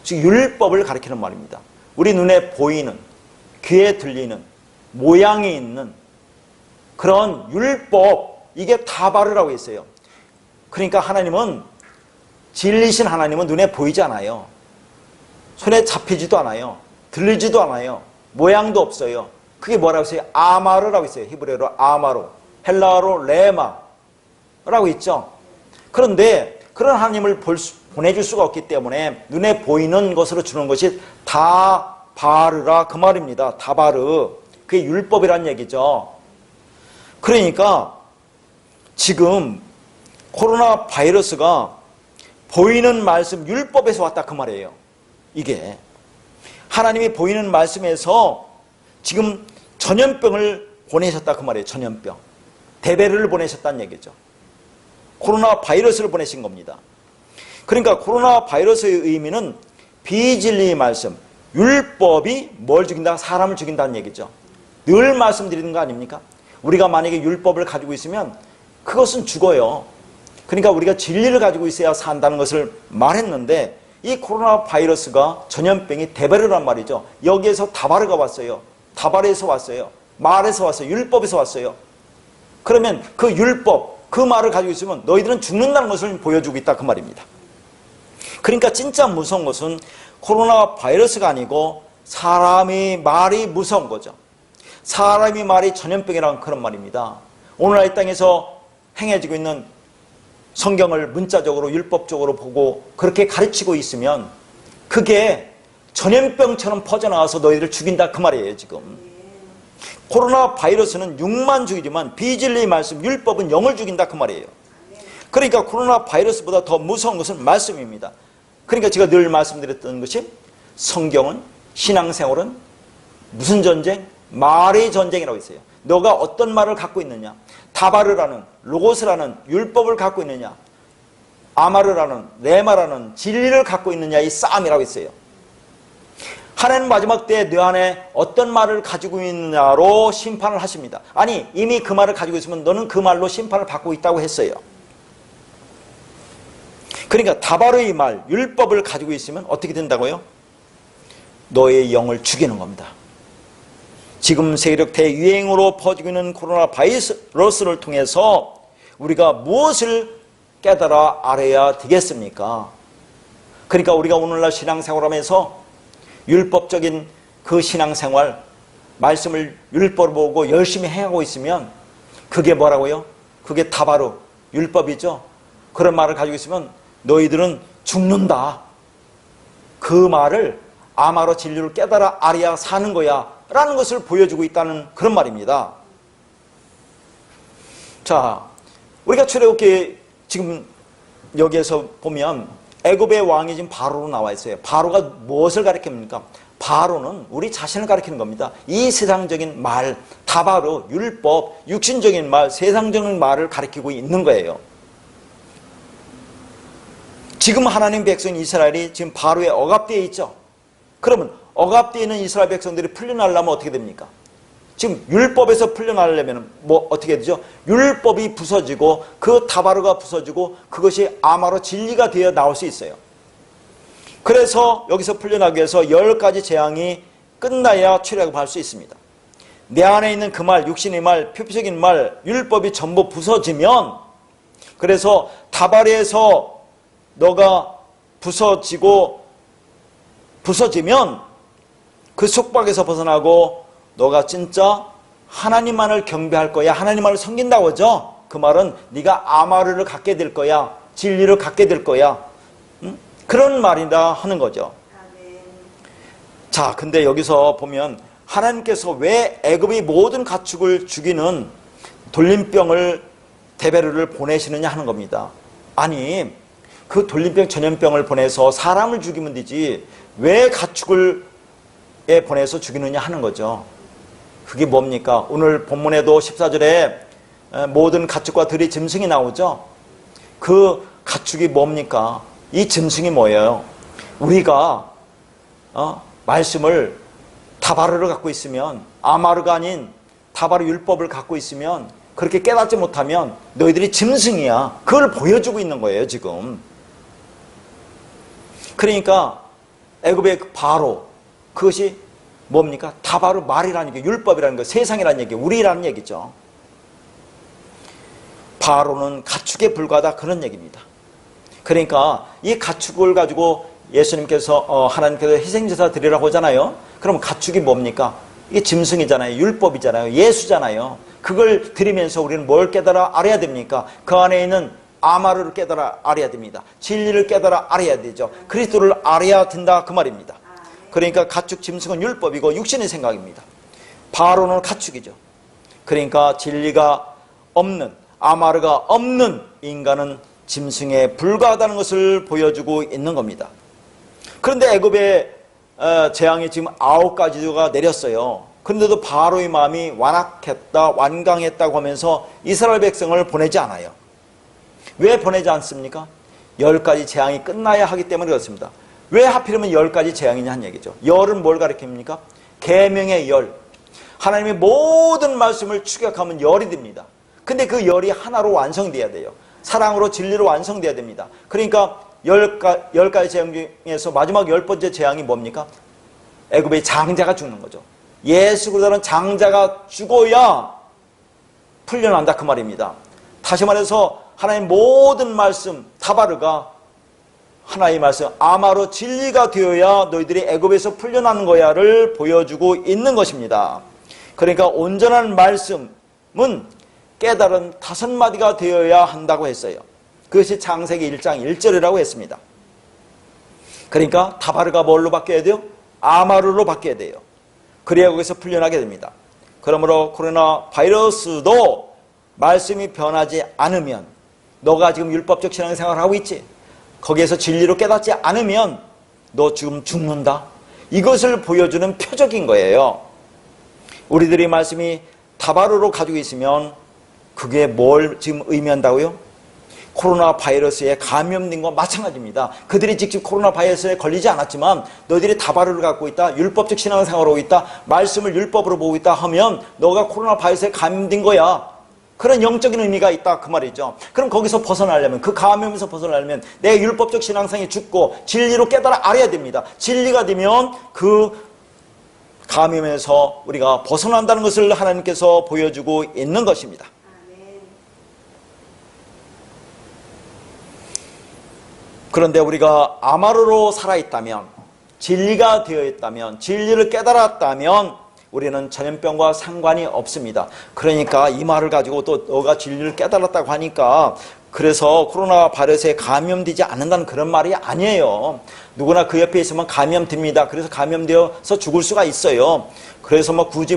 즉 율법을 가리키는 말입니다. 우리 눈에 보이는, 귀에 들리는, 모양이 있는 그런 율법, 이게 다바르라고 있어요. 그러니까 하나님은, 진리신 하나님은 눈에 보이지 않아요. 손에 잡히지도 않아요. 들리지도 않아요. 모양도 없어요. 그게 뭐라고 했어요? 아마르라고 있어요. 히브리어로 아마로, 헬라어로 레마라고 있죠. 그런데 그런 하나님을 보내줄 수가 없기 때문에 눈에 보이는 것으로 주는 것이 다바르라 그 말입니다. 다바르. 그게 율법이란 얘기죠. 그러니까 지금 코로나 바이러스가 보이는 말씀, 율법에서 왔다 그 말이에요. 이게 하나님이 보이는 말씀에서 지금 전염병을 보내셨다 그 말이에요. 전염병. 데베르를 보내셨다는 얘기죠. 코로나 바이러스를 보내신 겁니다. 그러니까 코로나 바이러스의 의미는 비진리의 말씀, 율법이 뭘 죽인다? 사람을 죽인다는 얘기죠. 늘 말씀드리는 거 아닙니까? 우리가 만약에 율법을 가지고 있으면 그것은 죽어요. 그러니까 우리가 진리를 가지고 있어야 산다는 것을 말했는데, 이 코로나 바이러스가 전염병이 데베르란 말이죠. 여기에서 다바르가 왔어요. 다바르에서 왔어요. 말에서 왔어요. 율법에서 왔어요. 그러면 그 율법, 그 말을 가지고 있으면 너희들은 죽는다는 것을 보여주고 있다 그 말입니다. 그러니까 진짜 무서운 것은 코로나 바이러스가 아니고 사람의 말이 무서운 거죠. 사람의 말이 전염병이라는 그런 말입니다. 오늘날 이 땅에서 행해지고 있는 성경을 문자적으로 율법적으로 보고 그렇게 가르치고 있으면 그게 전염병처럼 퍼져나와서 너희들을 죽인다 그 말이에요. 지금 코로나 바이러스는 육만 죽이지만 비진리의 말씀, 율법은 영을 죽인다 그 말이에요. 그러니까 코로나 바이러스보다 더 무서운 것은 말씀입니다. 그러니까 제가 늘 말씀드렸던 것이 성경은, 신앙생활은 무슨 전쟁? 말의 전쟁이라고 있어요. 너가 어떤 말을 갖고 있느냐, 다바르라는, 로고스라는 율법을 갖고 있느냐, 아마르라는, 레마라는 진리를 갖고 있느냐, 이 싸움이라고 있어요. 하나님 마지막 때에 너 안에 어떤 말을 가지고 있느냐로 심판을 하십니다. 아니, 이미 그 말을 가지고 있으면 너는 그 말로 심판을 받고 있다고 했어요. 그러니까 다바르의 말, 율법을 가지고 있으면 어떻게 된다고요? 너의 영을 죽이는 겁니다. 지금 세계적 대유행으로 퍼지고 있는 코로나 바이러스를 통해서 우리가 무엇을 깨달아 알아야 되겠습니까? 그러니까 우리가 오늘날 신앙생활하면서 율법적인 그 신앙생활, 말씀을 율법을 보고 열심히 행하고 있으면 그게 뭐라고요? 그게 다바르, 율법이죠. 그런 말을 가지고 있으면 너희들은 죽는다. 그 말을 아마로 진리를 깨달아 알아야 사는 거야 라는 것을 보여주고 있다는 그런 말입니다. 자, 우리가 출애굽기 지금 여기에서 보면 애굽의 왕이 지금 바로로 나와 있어요. 바로가 무엇을 가리킵니까? 바로는 우리 자신을 가리키는 겁니다. 이 세상적인 말, 다바로, 율법, 육신적인 말, 세상적인 말을 가리키고 있는 거예요. 지금 하나님 백성 이스라엘이 지금 바로에 억압되어 있죠. 그러면 억압되어 있는 이스라엘 백성들이 풀려나려면 어떻게 됩니까? 지금 율법에서 풀려나려면 뭐 어떻게 되죠? 율법이 부서지고 그 다바르가 부서지고 그것이 아마로 진리가 되어 나올 수 있어요. 그래서 여기서 풀려나기 위해서 10가지 재앙이 끝나야 출애굽할 수 있습니다. 내 안에 있는 그 말, 육신의 말, 표피적인 말, 율법이 전부 부서지면, 그래서 다바르에서 너가 부서지면 그 속박에서 벗어나고 너가 진짜 하나님만을 경배할 거야. 하나님만을 섬긴다고 하죠. 그 말은 네가 아마르를 갖게 될 거야. 진리를 갖게 될 거야. 그런 말이다 하는 거죠. 자, 근데 여기서 보면 하나님께서 왜 애굽의 모든 가축을 죽이는 돌림병을 데베르를 보내시느냐 하는 겁니다. 아니, 그 돌림병 전염병을 보내서 사람을 죽이면 되지 왜 가축을 보내서 죽이느냐 하는 거죠. 그게 뭡니까? 오늘 본문에도 14절에 모든 가축과 들의 짐승이 나오죠. 그 가축이 뭡니까? 이 짐승이 뭐예요? 우리가 말씀을 다바르를 갖고 있으면, 아마르가 아닌 다바르 율법을 갖고 있으면, 그렇게 깨닫지 못하면 너희들이 짐승이야. 그걸 보여주고 있는 거예요 지금. 그러니까 애굽의 바로, 그것이 뭡니까? 다바르 말이라는 게 율법이라는 거, 세상이라는 얘기, 우리라는 얘기죠. 바로는 가축에 불과하다 그런 얘기입니다. 그러니까 이 가축을 가지고 예수님께서 하나님께서 희생제사 드리라고 하잖아요. 그럼 가축이 뭡니까? 이게 짐승이잖아요. 율법이잖아요. 예수잖아요. 그걸 드리면서 우리는 뭘 깨달아 알아야 됩니까? 그 안에 있는 아마르를 깨달아 알아야 됩니다. 진리를 깨달아 알아야 되죠. 그리스도를 알아야 된다 그 말입니다. 그러니까 가축, 짐승은 율법이고 육신의 생각입니다. 바로는 가축이죠. 그러니까 진리가 없는, 아마르가 없는 인간은 짐승에 불과하다는 것을 보여주고 있는 겁니다. 그런데 애굽의 재앙이 지금 9가지가 내렸어요. 그런데도 바로의 마음이 완강했다고 하면서 이스라엘 백성을 보내지 않아요. 왜 보내지 않습니까? 10가지 재앙이 끝나야 하기 때문에 그렇습니다. 왜 하필이면 10가지 재앙이냐 한 얘기죠. 열은 뭘 가리킵니까? 계명의 열. 하나님의 모든 말씀을 추격하면 열이 됩니다. 근데 그 열이 하나로 완성돼야 돼요. 사랑으로 진리로 완성돼야 됩니다. 그러니까 10가지 재앙 중에서 마지막 10번째 재앙이 뭡니까? 애굽의 장자가 죽는 거죠. 예수 그리스도는 장자가 죽어야 풀려난다 그 말입니다. 다시 말해서 하나님의 모든 말씀, 다바르가 하나의 말씀, 아마로 진리가 되어야 너희들이 애굽에서 풀려나는 거야를 보여주고 있는 것입니다. 그러니까 온전한 말씀은 깨달은 5마디가 되어야 한다고 했어요. 그것이 창세기 1장 1절이라고 했습니다. 그러니까 다바르가 뭘로 바뀌어야 돼요? 아마르로 바뀌어야 돼요. 그래야 거기서 풀려나게 됩니다. 그러므로 코로나 바이러스도 말씀이 변하지 않으면, 너가 지금 율법적 신앙생활을 하고 있지? 거기에서 진리로 깨닫지 않으면 너 지금 죽는다. 이것을 보여주는 표적인 거예요. 우리들이 말씀이 다바르로 가지고 있으면 그게 뭘 지금 의미한다고요? 코로나 바이러스에 감염된 것과 마찬가지입니다. 그들이 직접 코로나 바이러스에 걸리지 않았지만 너희들이 다바르를 갖고 있다, 율법적 신앙생활을 하고 있다, 말씀을 율법으로 보고 있다 하면 너가 코로나 바이러스에 감염된 거야. 그런 영적인 의미가 있다 그 말이죠. 그럼 거기서 벗어나려면, 그 감염에서 벗어나려면 내 율법적 신앙생이 죽고 진리로 깨달아 알아야 됩니다. 진리가 되면 그 감염에서 우리가 벗어난다는 것을 하나님께서 보여주고 있는 것입니다. 그런데 우리가 아마르로 살아있다면, 진리가 되어 있다면, 진리를 깨달았다면 우리는 전염병과 상관이 없습니다. 그러니까 이 말을 가지고 또 너가 진리를 깨달았다고 하니까 그래서 코로나 바이러스에 감염되지 않는다는 그런 말이 아니에요. 누구나 그 옆에 있으면 감염됩니다. 그래서 감염되어서 죽을 수가 있어요. 그래서 굳이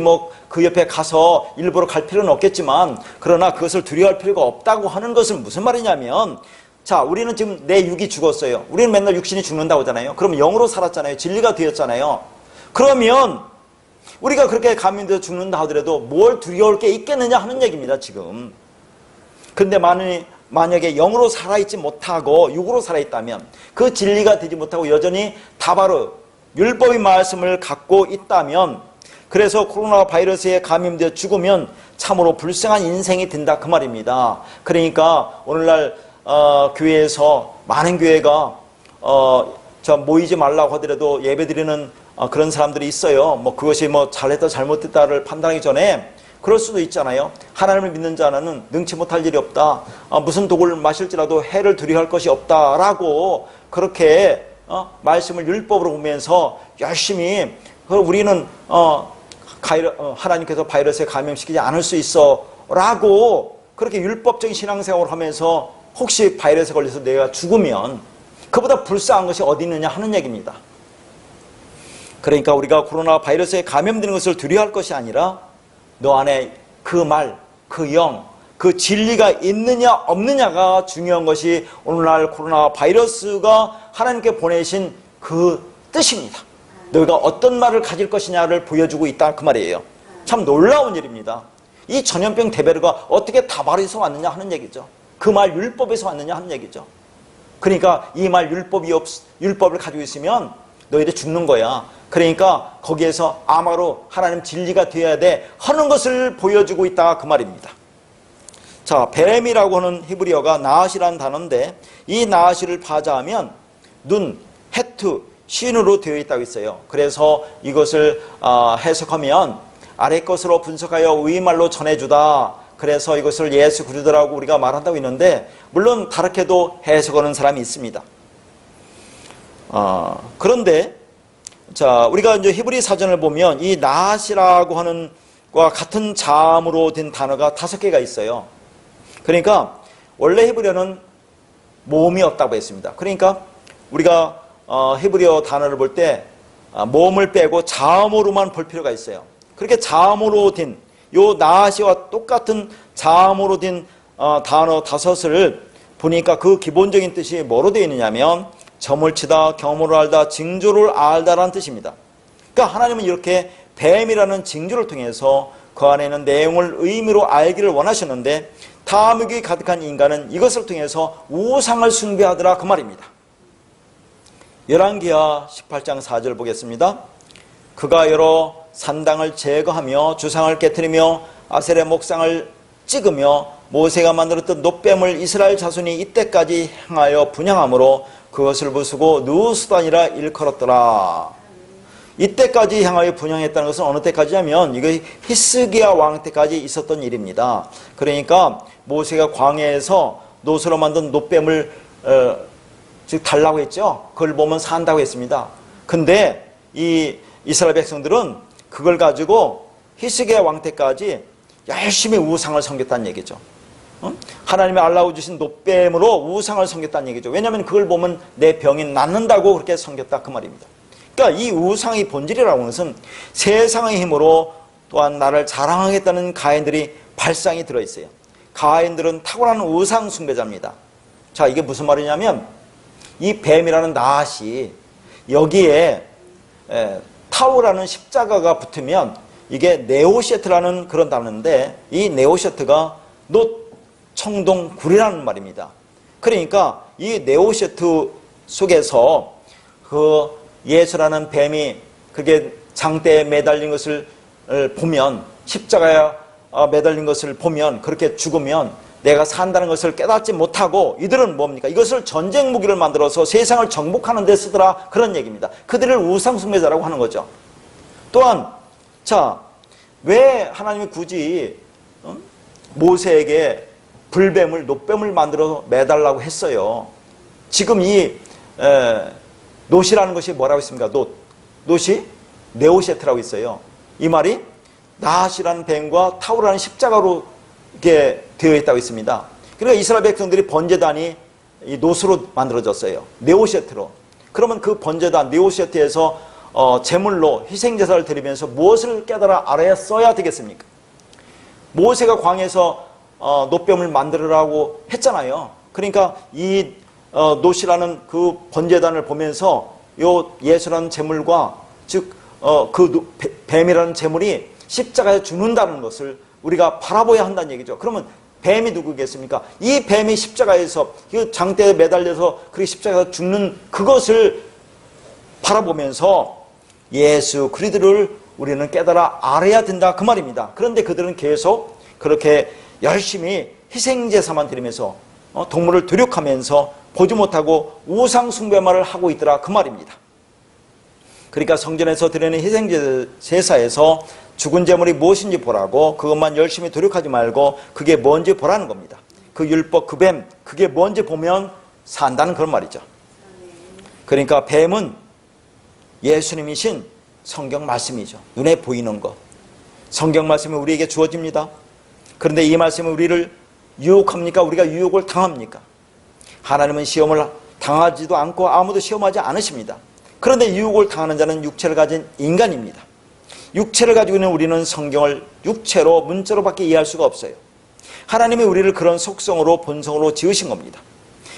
그 옆에 가서 일부러 갈 필요는 없겠지만, 그러나 그것을 두려워할 필요가 없다고 하는 것은 무슨 말이냐면, 자, 우리는 지금 내 육이 죽었어요. 우리는 맨날 육신이 죽는다고 하잖아요. 그러면 영으로 살았잖아요. 진리가 되었잖아요. 그러면 우리가 그렇게 감염돼서 죽는다 하더라도 뭘 두려울 게 있겠느냐 하는 얘기입니다, 지금. 근데 만약에 영으로 살아있지 못하고 육으로 살아있다면, 그 진리가 되지 못하고 여전히 다바로 율법의 말씀을 갖고 있다면, 그래서 코로나 바이러스에 감염되어 죽으면 참으로 불쌍한 인생이 된다, 그 말입니다. 그러니까 오늘날 교회에서 많은 교회가 모이지 말라고 하더라도 예배드리는 그런 사람들이 있어요. 그것이 잘했다 잘못했다를 판단하기 전에 그럴 수도 있잖아요. 하나님을 믿는 자는 능치 못할 일이 없다. 무슨 독을 마실지라도 해를 두려워할 것이 없다라고 그렇게 말씀을 율법으로 보면서 열심히, 우리는 하나님께서 바이러스에 감염시키지 않을 수 있어 라고 그렇게 율법적인 신앙생활을 하면서 혹시 바이러스에 걸려서 내가 죽으면 그보다 불쌍한 것이 어디 있느냐 하는 얘기입니다. 그러니까 우리가 코로나 바이러스에 감염되는 것을 두려워할 것이 아니라 너 안에 그 말, 그 영, 그 진리가 있느냐 없느냐가 중요한 것이 오늘날 코로나 바이러스가 하나님께 보내신 그 뜻입니다. 너희가 어떤 말을 가질 것이냐를 보여주고 있다, 그 말이에요. 참 놀라운 일입니다. 이 전염병 데베르가 어떻게 다바르에서 왔느냐 하는 얘기죠. 그 말 율법에서 왔느냐 하는 얘기죠. 그러니까 이 말 율법을 가지고 있으면 너희들 죽는 거야. 그러니까 거기에서 아마로 하나님 진리가 되어야 돼 하는 것을 보여주고 있다, 그 말입니다. 자, 뱀이라고 하는 히브리어가 나앗이라는 단어인데, 이 나앗을 파자하면 눈, 헤트, 신으로 되어 있다고 있어요. 그래서 이것을 해석하면 아래 것으로 분석하여 의말로 전해주다. 그래서 이것을 예수 그리스도라고 우리가 말한다고 있는데, 물론 다르게도 해석하는 사람이 있습니다. 그런데 자, 우리가 이제 히브리 사전을 보면 이 나앗이라고 하는 것과 같은 자음으로 된 단어가 5개가 있어요. 그러니까 원래 히브리어는 모음이 없다고 했습니다. 그러니까 우리가 히브리어 단어를 볼 때 모음을 빼고 자음으로만 볼 필요가 있어요. 그렇게 자음으로 된 요 나앗이와 똑같은 자음으로 된 단어 5을 보니까 그 기본적인 뜻이 뭐로 되어 있느냐면 점을 치다, 경험으로 알다, 징조를 알다라는 뜻입니다. 그러니까 하나님은 이렇게 뱀이라는 징조를 통해서 그 안에 있는 내용을 의미로 알기를 원하셨는데, 탐욕이 가득한 인간은 이것을 통해서 우상을 숭배하더라, 그 말입니다. 열왕기하 18장 4절 보겠습니다. 그가 여러 산당을 제거하며 주상을 깨트리며 아셀의 목상을 찍으며 모세가 만들었던 놋뱀을 이스라엘 자손이 이때까지 행하여 분향함으로 그것을 부수고 누수단이라 일컬었더라. 이때까지 향하여 분향했다는 것은 어느 때까지냐면 이거 히스기야 왕 때까지 있었던 일입니다. 그러니까 모세가 광야에서 노수로 만든 놋뱀을 즉 달라고 했죠. 그걸 보면 산다고 했습니다. 근데 이 이스라엘 백성들은 그걸 가지고 히스기야 왕 때까지 열심히 우상을 섬겼다는 얘기죠. 하나님이 알라고 주신 놋뱀으로 우상을 섬겼다는 얘기죠. 왜냐하면 그걸 보면 내 병이 낫는다고 그렇게 섬겼다, 그 말입니다. 그러니까 이 우상의 본질이라고 하는 것은 세상의 힘으로 또한 나를 자랑하겠다는 가인들이 발상이 들어있어요. 가인들은 탁월한 우상 숭배자입니다. 자, 이게 무슨 말이냐면 이 뱀이라는 나앗이 여기에 타우라는 십자가가 붙으면 이게 네오셰트라는 그런 단어인데, 이 네오셰트가 놋 청동 굴이라는 말입니다. 그러니까 이 네오셰트 속에서 그 예수라는 뱀이 그게 장대에 매달린 것을 보면, 십자가에 매달린 것을 보면, 그렇게 죽으면 내가 산다는 것을 깨닫지 못하고 이들은 뭡니까? 이것을 전쟁 무기를 만들어서 세상을 정복하는 데 쓰더라, 그런 얘기입니다. 그들을 우상숭배자라고 하는 거죠. 또한 자, 왜 하나님이 굳이 모세에게 불뱀을, 놋뱀을 만들어 매달라고 했어요? 지금 이 놋이라는 것이 뭐라고 있습니까? 놋이 네오셰트라고 있어요. 이 말이 나앗이라는 뱀과 타우라는 십자가로 이렇게 되어 있다고 있습니다. 그러니까 이스라엘 백성들이 번제단이 이 노수로 만들어졌어요. 네오세트로. 그러면 그 번제단 네오세트에서 제물로 희생제사를 드리면서 무엇을 깨달아 알아야 써야 되겠습니까? 모세가 광야에서 놋뱀을 만들으라고 했잖아요. 그러니까 이 놋이라는 그 번제단을 보면서 요 예수라는 제물과 즉 그 뱀이라는 제물이 십자가에 죽는다는 것을 우리가 바라봐야 한다는 얘기죠. 그러면 뱀이 누구겠습니까? 이 뱀이 십자가에서 그 장대에 매달려서 그 십자가에서 죽는 그것을 바라보면서 예수 그리스도를 우리는 깨달아 알아야 된다 그 말입니다. 그런데 그들은 계속 그렇게 열심히 희생제사만 드리면서 동물을 도륙하면서 보지 못하고 우상 숭배만을 하고 있더라 그 말입니다. 그러니까 성전에서 드리는 희생제사에서 죽은 제물이 무엇인지 보라고 그것만 열심히 도륙하지 말고 그게 뭔지 보라는 겁니다. 그 율법 그 뱀 그게 뭔지 보면 산다는 그런 말이죠. 그러니까 뱀은 예수님이신 성경 말씀이죠. 눈에 보이는 것. 성경 말씀이 우리에게 주어집니다. 그런데 이 말씀은 우리를 유혹합니까? 우리가 유혹을 당합니까? 하나님은 시험을 당하지도 않고 아무도 시험하지 않으십니다. 그런데 유혹을 당하는 자는 육체를 가진 인간입니다. 육체를 가지고 있는 우리는 성경을 육체로 문자로밖에 이해할 수가 없어요. 하나님이 우리를 그런 속성으로 본성으로 지으신 겁니다.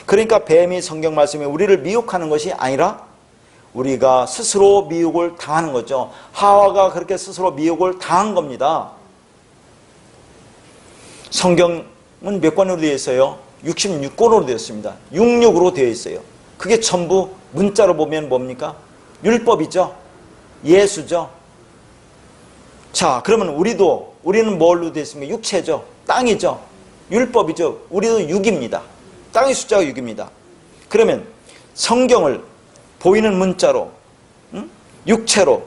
그러니까 뱀이 성경 말씀에 우리를 미혹하는 것이 아니라 우리가 스스로 미혹을 당하는 거죠. 하와가 그렇게 스스로 미혹을 당한 겁니다. 성경은 몇 권으로 되어 있어요? 66권으로 되어 있습니다. 66으로 되어 있어요. 그게 전부 문자로 보면 뭡니까? 율법이죠. 예수죠. 자, 그러면 우리는 뭘로 되어 있습니까? 육체죠. 땅이죠. 율법이죠. 우리도 6입니다. 땅의 숫자가 6입니다. 그러면 성경을 보이는 문자로 육체로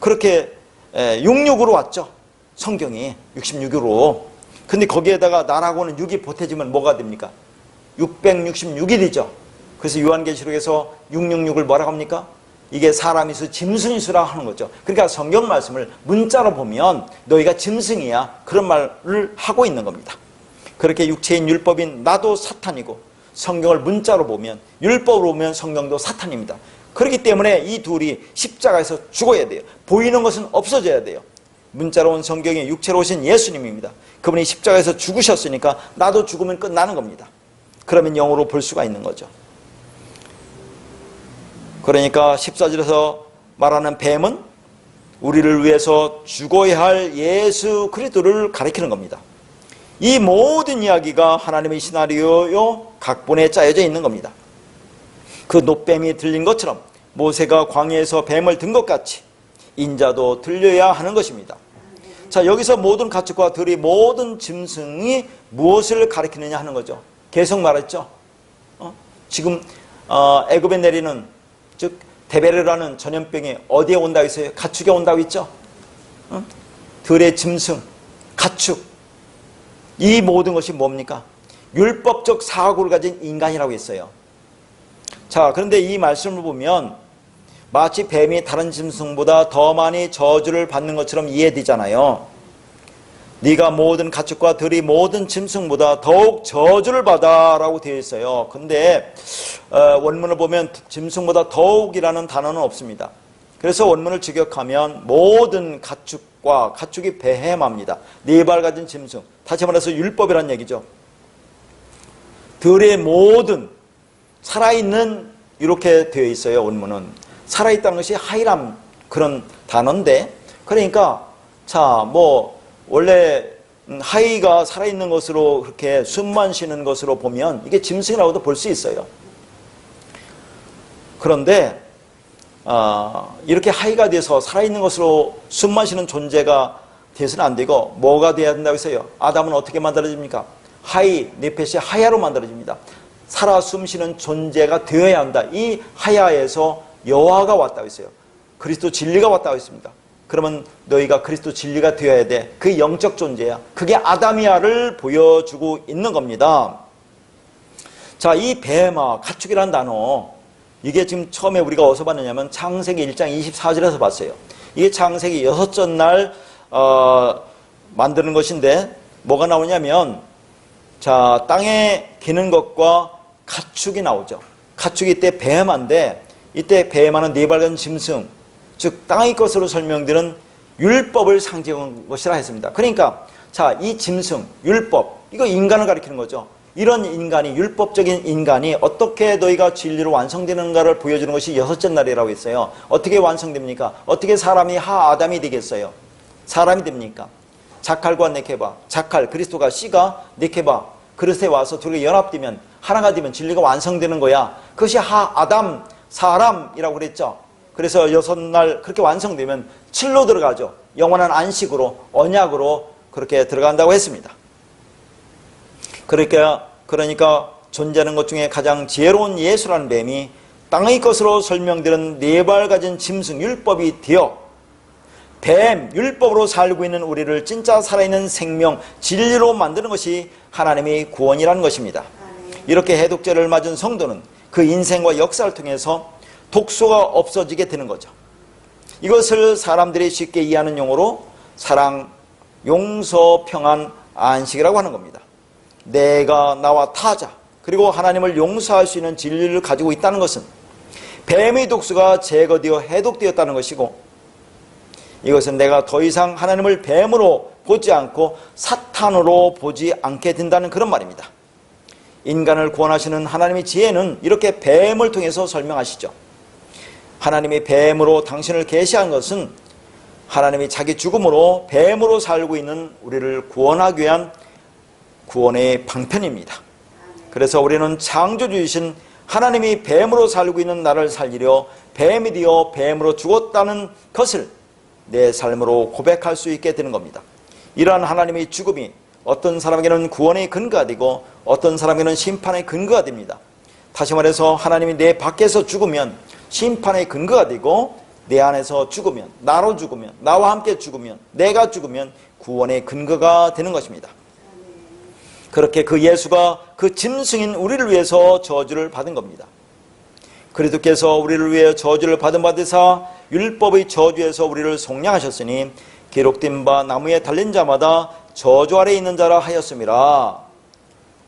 그렇게 66으로 왔죠. 성경이 66으로. 근데 거기에다가 나라고는 6이 보태지면 뭐가 됩니까? 666일이죠. 그래서 요한계시록에서 666을 뭐라고 합니까? 이게 사람이수 짐승이수라 하는 거죠. 그러니까 성경 말씀을 문자로 보면 너희가 짐승이야 그런 말을 하고 있는 겁니다. 그렇게 육체인 율법인 나도 사탄이고 성경을 문자로 보면 율법으로 보면 성경도 사탄입니다. 그렇기 때문에 이 둘이 십자가에서 죽어야 돼요. 보이는 것은 없어져야 돼요. 문자로 온 성경이 육체로 오신 예수님입니다. 그분이 십자가에서 죽으셨으니까 나도 죽으면 끝나는 겁니다. 그러면 영으로 볼 수가 있는 거죠. 그러니까 14절에서 말하는 뱀은 우리를 위해서 죽어야 할 예수 그리스도를 가리키는 겁니다. 이 모든 이야기가 하나님의 시나리오요 각본에 짜여져 있는 겁니다. 그 놋뱀이 들린 것처럼 모세가 광야에서 뱀을 든 것 같이 인자도 들려야 하는 것입니다. 자, 여기서 모든 가축과 들이 모든 짐승이 무엇을 가리키느냐 하는 거죠. 계속 말했죠. 지금 애굽에 내리는 즉 데베르라는 전염병이 어디에 온다고 했어요? 가축에 온다고 했죠. 들의 짐승, 가축 이 모든 것이 뭡니까? 율법적 사고를 가진 인간이라고 했어요. 자, 그런데 이 말씀을 보면 마치 뱀이 다른 짐승보다 더 많이 저주를 받는 것처럼 이해되잖아요. 네가 모든 가축과 들이 모든 짐승보다 더욱 저주를 받아 라고 되어 있어요. 근데 원문을 보면 짐승보다 더욱이라는 단어는 없습니다. 그래서 원문을 직역하면 모든 가축이 배햄합니다. 네 발 가진 짐승, 다시 말해서 율법이란 얘기죠. 들의 모든 살아있는 이렇게 되어 있어요. 원문은 살아있다는 것이 하이람 그런 단어인데, 그러니까 원래 하이가 살아있는 것으로 그렇게 숨만 쉬는 것으로 보면 이게 짐승이라고도 볼 수 있어요. 그런데 이렇게 하이가 돼서 살아있는 것으로 숨만 쉬는 존재가 돼서는 안 되고 뭐가 돼야 된다고 했어요? 아담은 어떻게 만들어집니까? 하이, 네펫이 하야로 만들어집니다. 살아 숨쉬는 존재가 되어야 한다. 이 하야에서 여호와가 왔다고 했어요. 그리스도 진리가 왔다고 했습니다. 그러면 너희가 그리스도 진리가 되어야 돼. 그게 영적 존재야. 그게 아담이야를 보여주고 있는 겁니다. 자, 이 뱀아, 가축이라는 단어, 이게 지금 처음에 우리가 어디서 봤느냐면 창세기 1장 24절에서 봤어요. 이게 창세기 6절 날 만드는 것인데 뭐가 나오냐면 자, 땅에 기는 것과 가축이 나오죠. 가축이 이때 베헤마인데, 이때 베헤마는 네 발간 짐승, 즉 땅의 것으로 설명되는 율법을 상징한 것이라 했습니다. 그러니까 자, 이 짐승, 율법, 이거 인간을 가리키는 거죠. 이런 인간이, 율법적인 인간이 어떻게 너희가 진리로 완성되는가를 보여주는 것이 여섯째 날이라고 했어요. 어떻게 완성됩니까? 어떻게 사람이 하아담이 되겠어요? 사람이 됩니까? 자칼과 네케바, 자칼, 그리스도가 씨가 네케바, 그릇에 와서 둘이 연합되면, 하나가 되면 진리가 완성되는 거야. 그것이 하아담, 사람이라고 그랬죠. 그래서 여섯 날 그렇게 완성되면 7로 들어가죠. 영원한 안식으로, 언약으로 그렇게 들어간다고 했습니다. 그러니까 존재하는 것 중에 가장 지혜로운 예수라는 뱀이 땅의 것으로 설명되는 네 발 가진 짐승 율법이 되어 뱀, 율법으로 살고 있는 우리를 진짜 살아있는 생명, 진리로 만드는 것이 하나님의 구원이라는 것입니다. 이렇게 해독제를 맞은 성도는 그 인생과 역사를 통해서 독소가 없어지게 되는 거죠. 이것을 사람들이 쉽게 이해하는 용어로 사랑, 용서, 평안, 안식이라고 하는 겁니다. 내가 나와 타자, 그리고 하나님을 용서할 수 있는 진리를 가지고 있다는 것은 뱀의 독소가 제거되어 해독되었다는 것이고, 이것은 내가 더 이상 하나님을 뱀으로 보지 않고 사탄으로 보지 않게 된다는 그런 말입니다. 인간을 구원하시는 하나님의 지혜는 이렇게 뱀을 통해서 설명하시죠. 하나님이 뱀으로 당신을 계시한 것은 하나님이 자기 죽음으로 뱀으로 살고 있는 우리를 구원하기 위한 구원의 방편입니다. 그래서 우리는 창조주이신 하나님이 뱀으로 살고 있는 나를 살리려 뱀이 되어 뱀으로 죽었다는 것을 내 삶으로 고백할 수 있게 되는 겁니다. 이러한 하나님의 죽음이 어떤 사람에게는 구원의 근거가 되고 어떤 사람에게는 심판의 근거가 됩니다. 다시 말해서 하나님이 내 밖에서 죽으면 심판의 근거가 되고, 내 안에서 죽으면, 나로 죽으면, 나와 함께 죽으면, 내가 죽으면 구원의 근거가 되는 것입니다. 그렇게 그 예수가 그 짐승인 우리를 위해서 저주를 받은 겁니다. 그리스도께서 우리를 위해 저주를 받은 바 되사 율법의 저주에서 우리를 속량하셨으니 기록된 바 나무에 달린 자마다 저주 아래 있는 자라 하였음이라.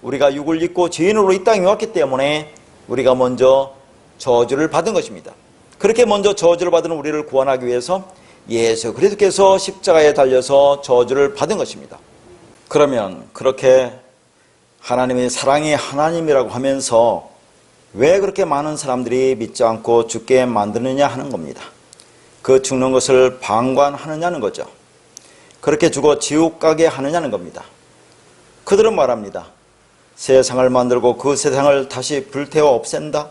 우리가 육을 입고 죄인으로 이 땅에 왔기 때문에 우리가 먼저 저주를 받은 것입니다. 그렇게 먼저 저주를 받은 우리를 구원하기 위해서 예수 그리스도께서 십자가에 달려서 저주를 받은 것입니다. 그러면 그렇게 하나님의 사랑의 하나님이라고 하면서 왜 그렇게 많은 사람들이 믿지 않고 죽게 만드느냐 하는 겁니다. 그 죽는 것을 방관하느냐는 거죠. 그렇게 죽어 지옥 가게 하느냐는 겁니다. 그들은 말합니다. 세상을 만들고 그 세상을 다시 불태워 없앤다.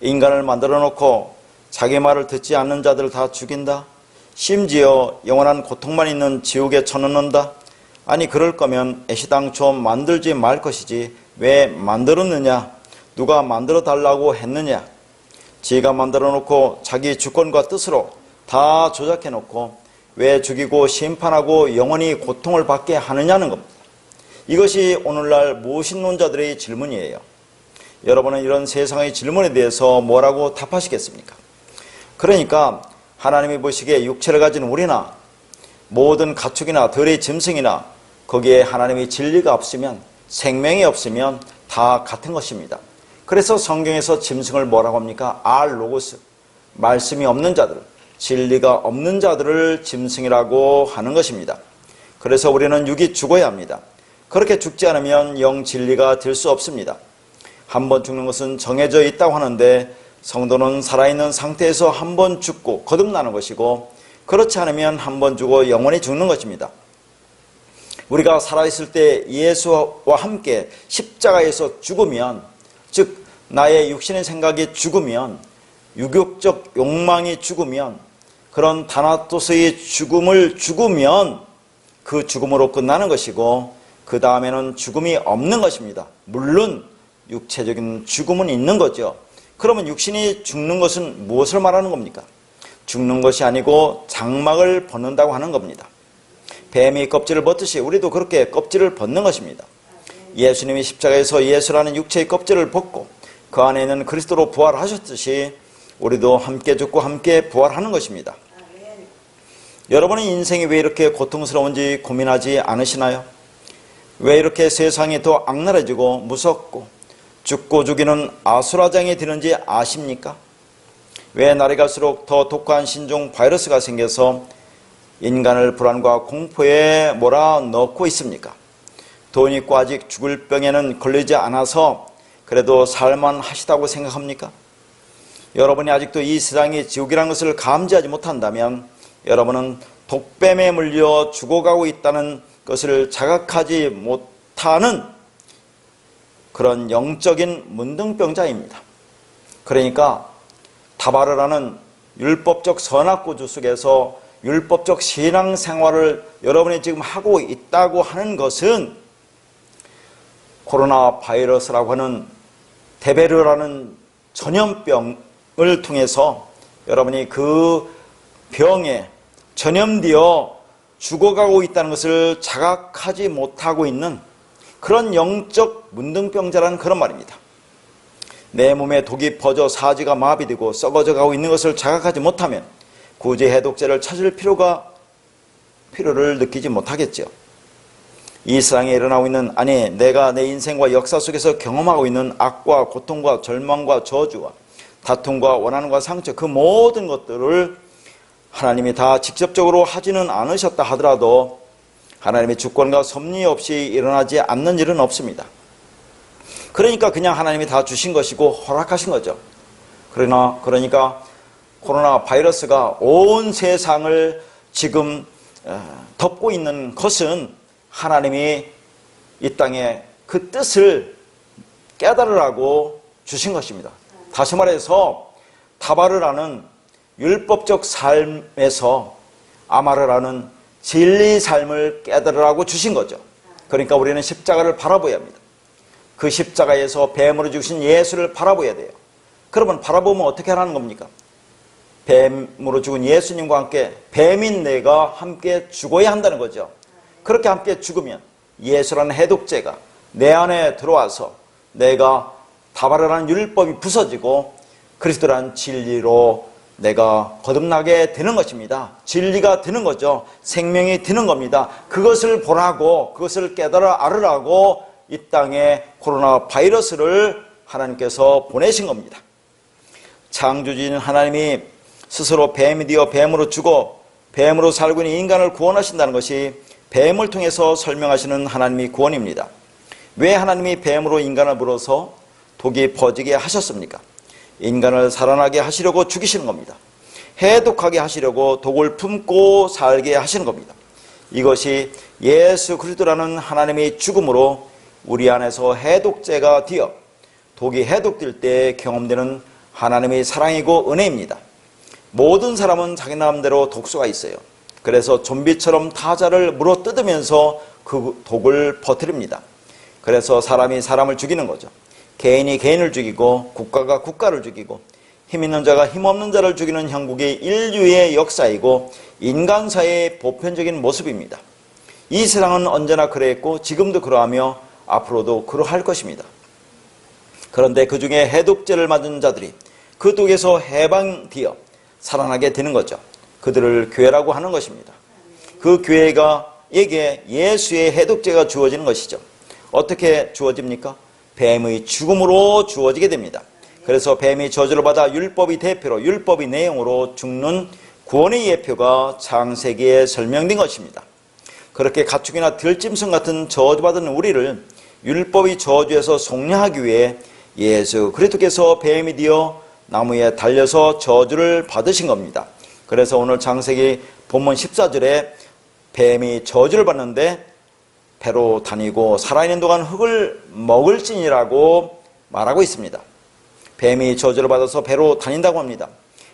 인간을 만들어 놓고 자기 말을 듣지 않는 자들을 다 죽인다. 심지어 영원한 고통만 있는 지옥에 쳐넣는다. 아니 그럴 거면 애시당초 만들지 말 것이지 왜 만들었느냐? 누가 만들어 달라고 했느냐? 지가 만들어 놓고 자기 주권과 뜻으로 다 조작해 놓고 왜 죽이고 심판하고 영원히 고통을 받게 하느냐는 겁니다. 이것이 오늘날 무신론자들의 질문이에요. 여러분은 이런 세상의 질문에 대해서 뭐라고 답하시겠습니까? 그러니까 하나님이 보시기에 육체를 가진 우리나 모든 가축이나 들의 짐승이나 거기에 하나님의 진리가 없으면, 생명이 없으면 다 같은 것입니다. 그래서 성경에서 짐승을 뭐라고 합니까? 알로고스, 말씀이 없는 자들, 진리가 없는 자들을 짐승이라고 하는 것입니다. 그래서 우리는 육이 죽어야 합니다. 그렇게 죽지 않으면 영 진리가 될 수 없습니다. 한 번 죽는 것은 정해져 있다고 하는데 성도는 살아있는 상태에서 한 번 죽고 거듭나는 것이고, 그렇지 않으면 한 번 죽어 영원히 죽는 것입니다. 우리가 살아있을 때 예수와 함께 십자가에서 죽으면, 즉 나의 육신의 생각이 죽으면, 유격적 욕망이 죽으면, 그런 다나토스의 죽음을 죽으면 그 죽음으로 끝나는 것이고, 그 다음에는 죽음이 없는 것입니다. 물론 육체적인 죽음은 있는 거죠. 그러면 육신이 죽는 것은 무엇을 말하는 겁니까? 죽는 것이 아니고 장막을 벗는다고 하는 겁니다. 뱀이 껍질을 벗듯이 우리도 그렇게 껍질을 벗는 것입니다. 예수님이 십자가에서 예수라는 육체의 껍질을 벗고 그 안에 있는 그리스도로 부활하셨듯이 우리도 함께 죽고 함께 부활하는 것입니다. 여러분의 인생이 왜 이렇게 고통스러운지 고민하지 않으시나요? 왜 이렇게 세상이 더 악랄해지고 무섭고 죽고 죽이는 아수라장이 되는지 아십니까? 왜 날이 갈수록 더 독한 신종 바이러스가 생겨서 인간을 불안과 공포에 몰아넣고 있습니까? 돈 있고 아직 죽을 병에는 걸리지 않아서 그래도 살만하시다고 생각합니까? 여러분이 아직도 이 세상이 지옥이라는 것을 감지하지 못한다면 여러분은 독뱀에 물려 죽어가고 있다는 것을 자각하지 못하는 그런 영적인 문둥병자입니다. 그러니까 다바르라는 율법적 선악구조 속에서 율법적 신앙생활을 여러분이 지금 하고 있다고 하는 것은 코로나 바이러스라고 하는 데베르라는 전염병을 통해서 여러분이 그 병에 전염되어 죽어가고 있다는 것을 자각하지 못하고 있는 그런 영적 문둥병자라는 그런 말입니다. 내 몸에 독이 퍼져 사지가 마비되고 썩어져 가고 있는 것을 자각하지 못하면 구제 해독제를 찾을 필요를 느끼지 못하겠죠. 이 세상에 일어나고 있는, 아니 내가 내 인생과 역사 속에서 경험하고 있는 악과 고통과 절망과 저주와 다툼과 원한과 상처, 그 모든 것들을 하나님이 다 직접적으로 하지는 않으셨다 하더라도 하나님의 주권과 섭리 없이 일어나지 않는 일은 없습니다. 그러니까 그냥 하나님이 다 주신 것이고 허락하신 거죠. 그러니까 코로나 바이러스가 온 세상을 지금 덮고 있는 것은 하나님이 이 땅에 그 뜻을 깨달으라고 주신 것입니다. 다시 말해서 다바르라는 율법적 삶에서 아마르라는 진리 삶을 깨달으라고 주신 거죠. 그러니까 우리는 십자가를 바라보아야 합니다. 그 십자가에서 뱀으로 죽으신 예수를 바라보아야 돼요. 그러면 바라보면 어떻게 하라는 겁니까? 뱀으로 죽은 예수님과 함께 뱀인 내가 함께 죽어야 한다는 거죠. 그렇게 함께 죽으면 예수라는 해독제가 내 안에 들어와서 내가 다바르라는 율법이 부서지고 그리스도라는 진리로 내가 거듭나게 되는 것입니다. 진리가 되는 거죠. 생명이 되는 겁니다. 그것을 보라고, 그것을 깨달아 알으라고 이 땅에 코로나 바이러스를 하나님께서 보내신 겁니다. 창조주인 하나님이 스스로 뱀이 되어 뱀으로 죽어 뱀으로 살고 있는 인간을 구원하신다는 것이 뱀을 통해서 설명하시는 하나님의 구원입니다. 왜 하나님이 뱀으로 인간을 불어서 독이 퍼지게 하셨습니까? 인간을 살아나게 하시려고 죽이시는 겁니다. 해독하게 하시려고 독을 품고 살게 하시는 겁니다. 이것이 예수 그리스도라는 하나님의 죽음으로 우리 안에서 해독제가 되어 독이 해독될 때 경험되는 하나님의 사랑이고 은혜입니다. 모든 사람은 자기 나름대로 독소가 있어요. 그래서 좀비처럼 타자를 물어뜯으면서 그 독을 퍼뜨립니다. 그래서 사람이 사람을 죽이는 거죠. 개인이 개인을 죽이고 국가가 국가를 죽이고 힘 있는 자가 힘 없는 자를 죽이는 형국이 인류의 역사이고 인간사의 보편적인 모습입니다. 이 세상은 언제나 그랬고 지금도 그러하며 앞으로도 그러할 것입니다. 그런데 그 중에 해독제를 맞은 자들이 그 독에서 해방되어 살아나게 되는 거죠. 그들을 교회라고 하는 것입니다. 그 교회에게 예수의 해독제가 주어지는 것이죠. 어떻게 주어집니까? 뱀의 죽음으로 주어지게 됩니다. 그래서 뱀이 저주를 받아 율법의 대표로 율법의 내용으로 죽는 구원의 예표가 창세기에 설명된 것입니다. 그렇게 가축이나 들짐승 같은 저주받은 우리를 율법의 저주에서 속량하기 위해 예수 그리스도께서 뱀이 되어 나무에 달려서 저주를 받으신 겁니다. 그래서 오늘 창세기 본문 14절에 뱀이 저주를 받는데 배로 다니고 살아있는 동안 흙을 먹을지니라고 말하고 있습니다. 뱀이 저주를 받아서 배로 다닌다고 합니다.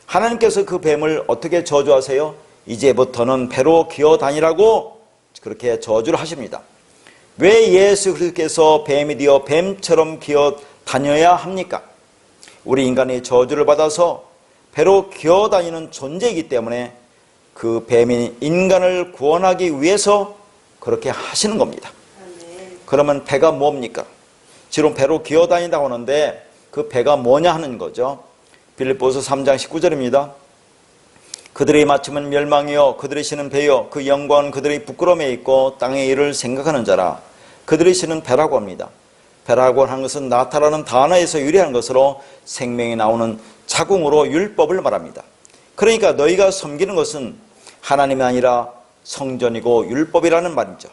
하나님께서 그 뱀을 어떻게 저주하세요? 이제부터는 배로 기어 다니라고 그렇게 저주를 하십니다. 왜 예수 그리스도께서 뱀이 되어 뱀처럼 기어 다녀야 합니까? 우리 인간이 저주를 받아서 배로 기어 다니는 존재이기 때문에 그 뱀이 인간을 구원하기 위해서 그렇게 하시는 겁니다. 그러면 배가 뭡니까? 지금 배로 기어 다닌다고 하는데 그 배가 뭐냐 하는 거죠. 빌립보서 3장 19절입니다. 그들의 마침은 멸망이요 그들의 신은 배요 그 영광은 그들의 부끄러움에 있고 땅의 일을 생각하는 자라. 그들이 신은 배라고 합니다. 배라고 하는 것은 나타라는 단어에서 유래한 것으로 생명이 나오는 자궁으로 율법을 말합니다. 그러니까 너희가 섬기는 것은 하나님이 아니라 성전이고 율법이라는 말이죠.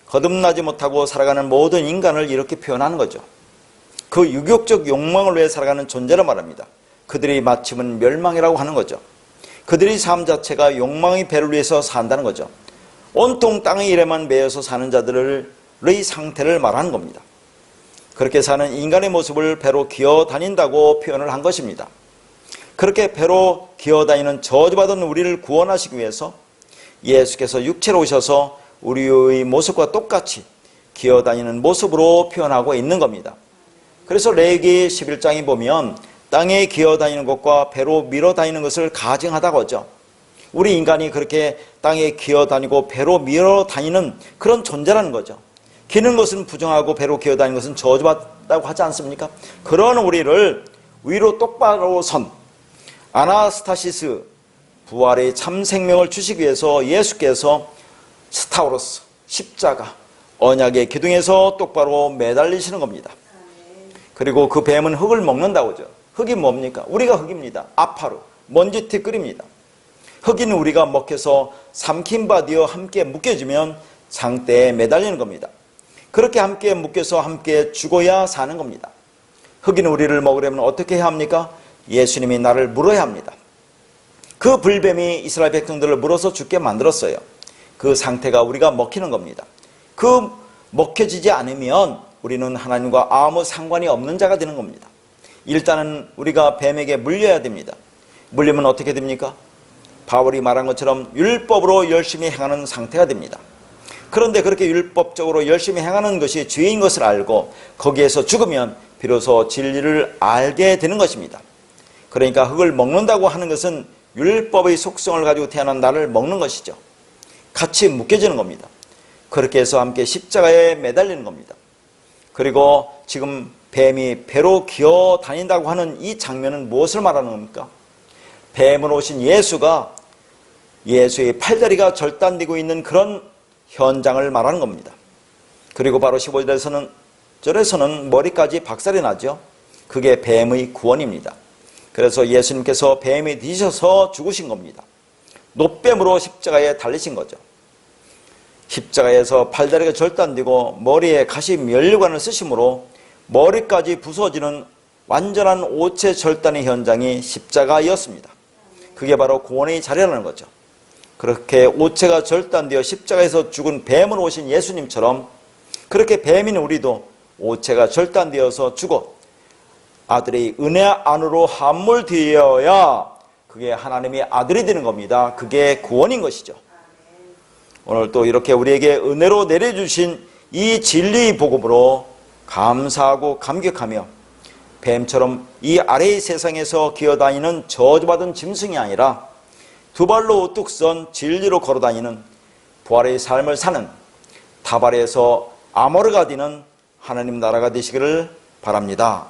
거듭나지 못하고 살아가는 모든 인간을 이렇게 표현하는 거죠. 그 유격적 욕망을 위해 살아가는 존재라 말합니다. 그들이 마침은 멸망이라고 하는 거죠. 그들의 삶 자체가 욕망의 배를 위해서 산다는 거죠. 온통 땅의 일에만 매여서 사는 자들의 상태를 말하는 겁니다. 그렇게 사는 인간의 모습을 배로 기어다닌다고 표현을 한 것입니다. 그렇게 배로 기어다니는 저주받은 우리를 구원하시기 위해서 예수께서 육체로 오셔서 우리의 모습과 똑같이 기어다니는 모습으로 표현하고 있는 겁니다. 그래서 레위기 11장에 보면 땅에 기어다니는 것과 배로 밀어다니는 것을 가증하다고 하죠. 우리 인간이 그렇게 땅에 기어다니고 배로 밀어다니는 그런 존재라는 거죠. 기는 것은 부정하고 배로 기어다니는 것은 저주받다고 하지 않습니까? 그런 우리를 위로 똑바로 선 아나스타시스, 부활의 참 생명을 주시기 위해서 예수께서 스타우로스, 십자가, 언약의 기둥에서 똑바로 매달리시는 겁니다. 그리고 그 뱀은 흙을 먹는다고 하죠. 흙이 뭡니까? 우리가 흙입니다. 아파루, 먼지티끌입니다. 흙인 우리가 먹혀서 삼킨 바 되어 함께 묶여지면 장대에 매달리는 겁니다. 그렇게 함께 묶여서 함께 죽어야 사는 겁니다. 흙인 우리를 먹으려면 어떻게 해야 합니까? 예수님이 나를 물어야 합니다. 그 불뱀이 이스라엘 백성들을 물어서 죽게 만들었어요. 그 상태가 우리가 먹히는 겁니다. 그 먹혀지지 않으면 우리는 하나님과 아무 상관이 없는 자가 되는 겁니다. 일단은 우리가 뱀에게 물려야 됩니다. 물리면 어떻게 됩니까? 바울이 말한 것처럼 율법으로 열심히 행하는 상태가 됩니다. 그런데 그렇게 율법적으로 열심히 행하는 것이 죄인 것을 알고 거기에서 죽으면 비로소 진리를 알게 되는 것입니다. 그러니까 흙을 먹는다고 하는 것은 율법의 속성을 가지고 태어난 나를 먹는 것이죠. 같이 묶여지는 겁니다. 그렇게 해서 함께 십자가에 매달리는 겁니다. 그리고 지금 뱀이 배로 기어 다닌다고 하는 이 장면은 무엇을 말하는 겁니까? 뱀으로 오신 예수가 예수의 팔다리가 절단되고 있는 그런 현장을 말하는 겁니다. 그리고 바로 15절에서는 머리까지 박살이 나죠. 그게 뱀의 구원입니다. 그래서 예수님께서 뱀이 뒤져서 죽으신 겁니다. 놋뱀으로 십자가에 달리신 거죠. 십자가에서 팔다리가 절단되고 머리에 가시 면류관을 쓰심으로 머리까지 부서지는 완전한 오체 절단의 현장이 십자가였습니다. 그게 바로 구원의 자리라는 거죠. 그렇게 오체가 절단되어 십자가에서 죽은 뱀으로 오신 예수님처럼 그렇게 뱀인 우리도 오체가 절단되어서 죽어 아들의 은혜 안으로 함몰되어야 그게 하나님의 아들이 되는 겁니다. 그게 구원인 것이죠. 오늘 또 이렇게 우리에게 은혜로 내려주신 이 진리의 복음으로 감사하고 감격하며 뱀처럼 이 아래의 세상에서 기어다니는 저주받은 짐승이 아니라 두 발로 우뚝 선 진리로 걸어다니는 부활의 삶을 사는 다발에서 아모르가 되는 하나님 나라가 되시기를 바랍니다.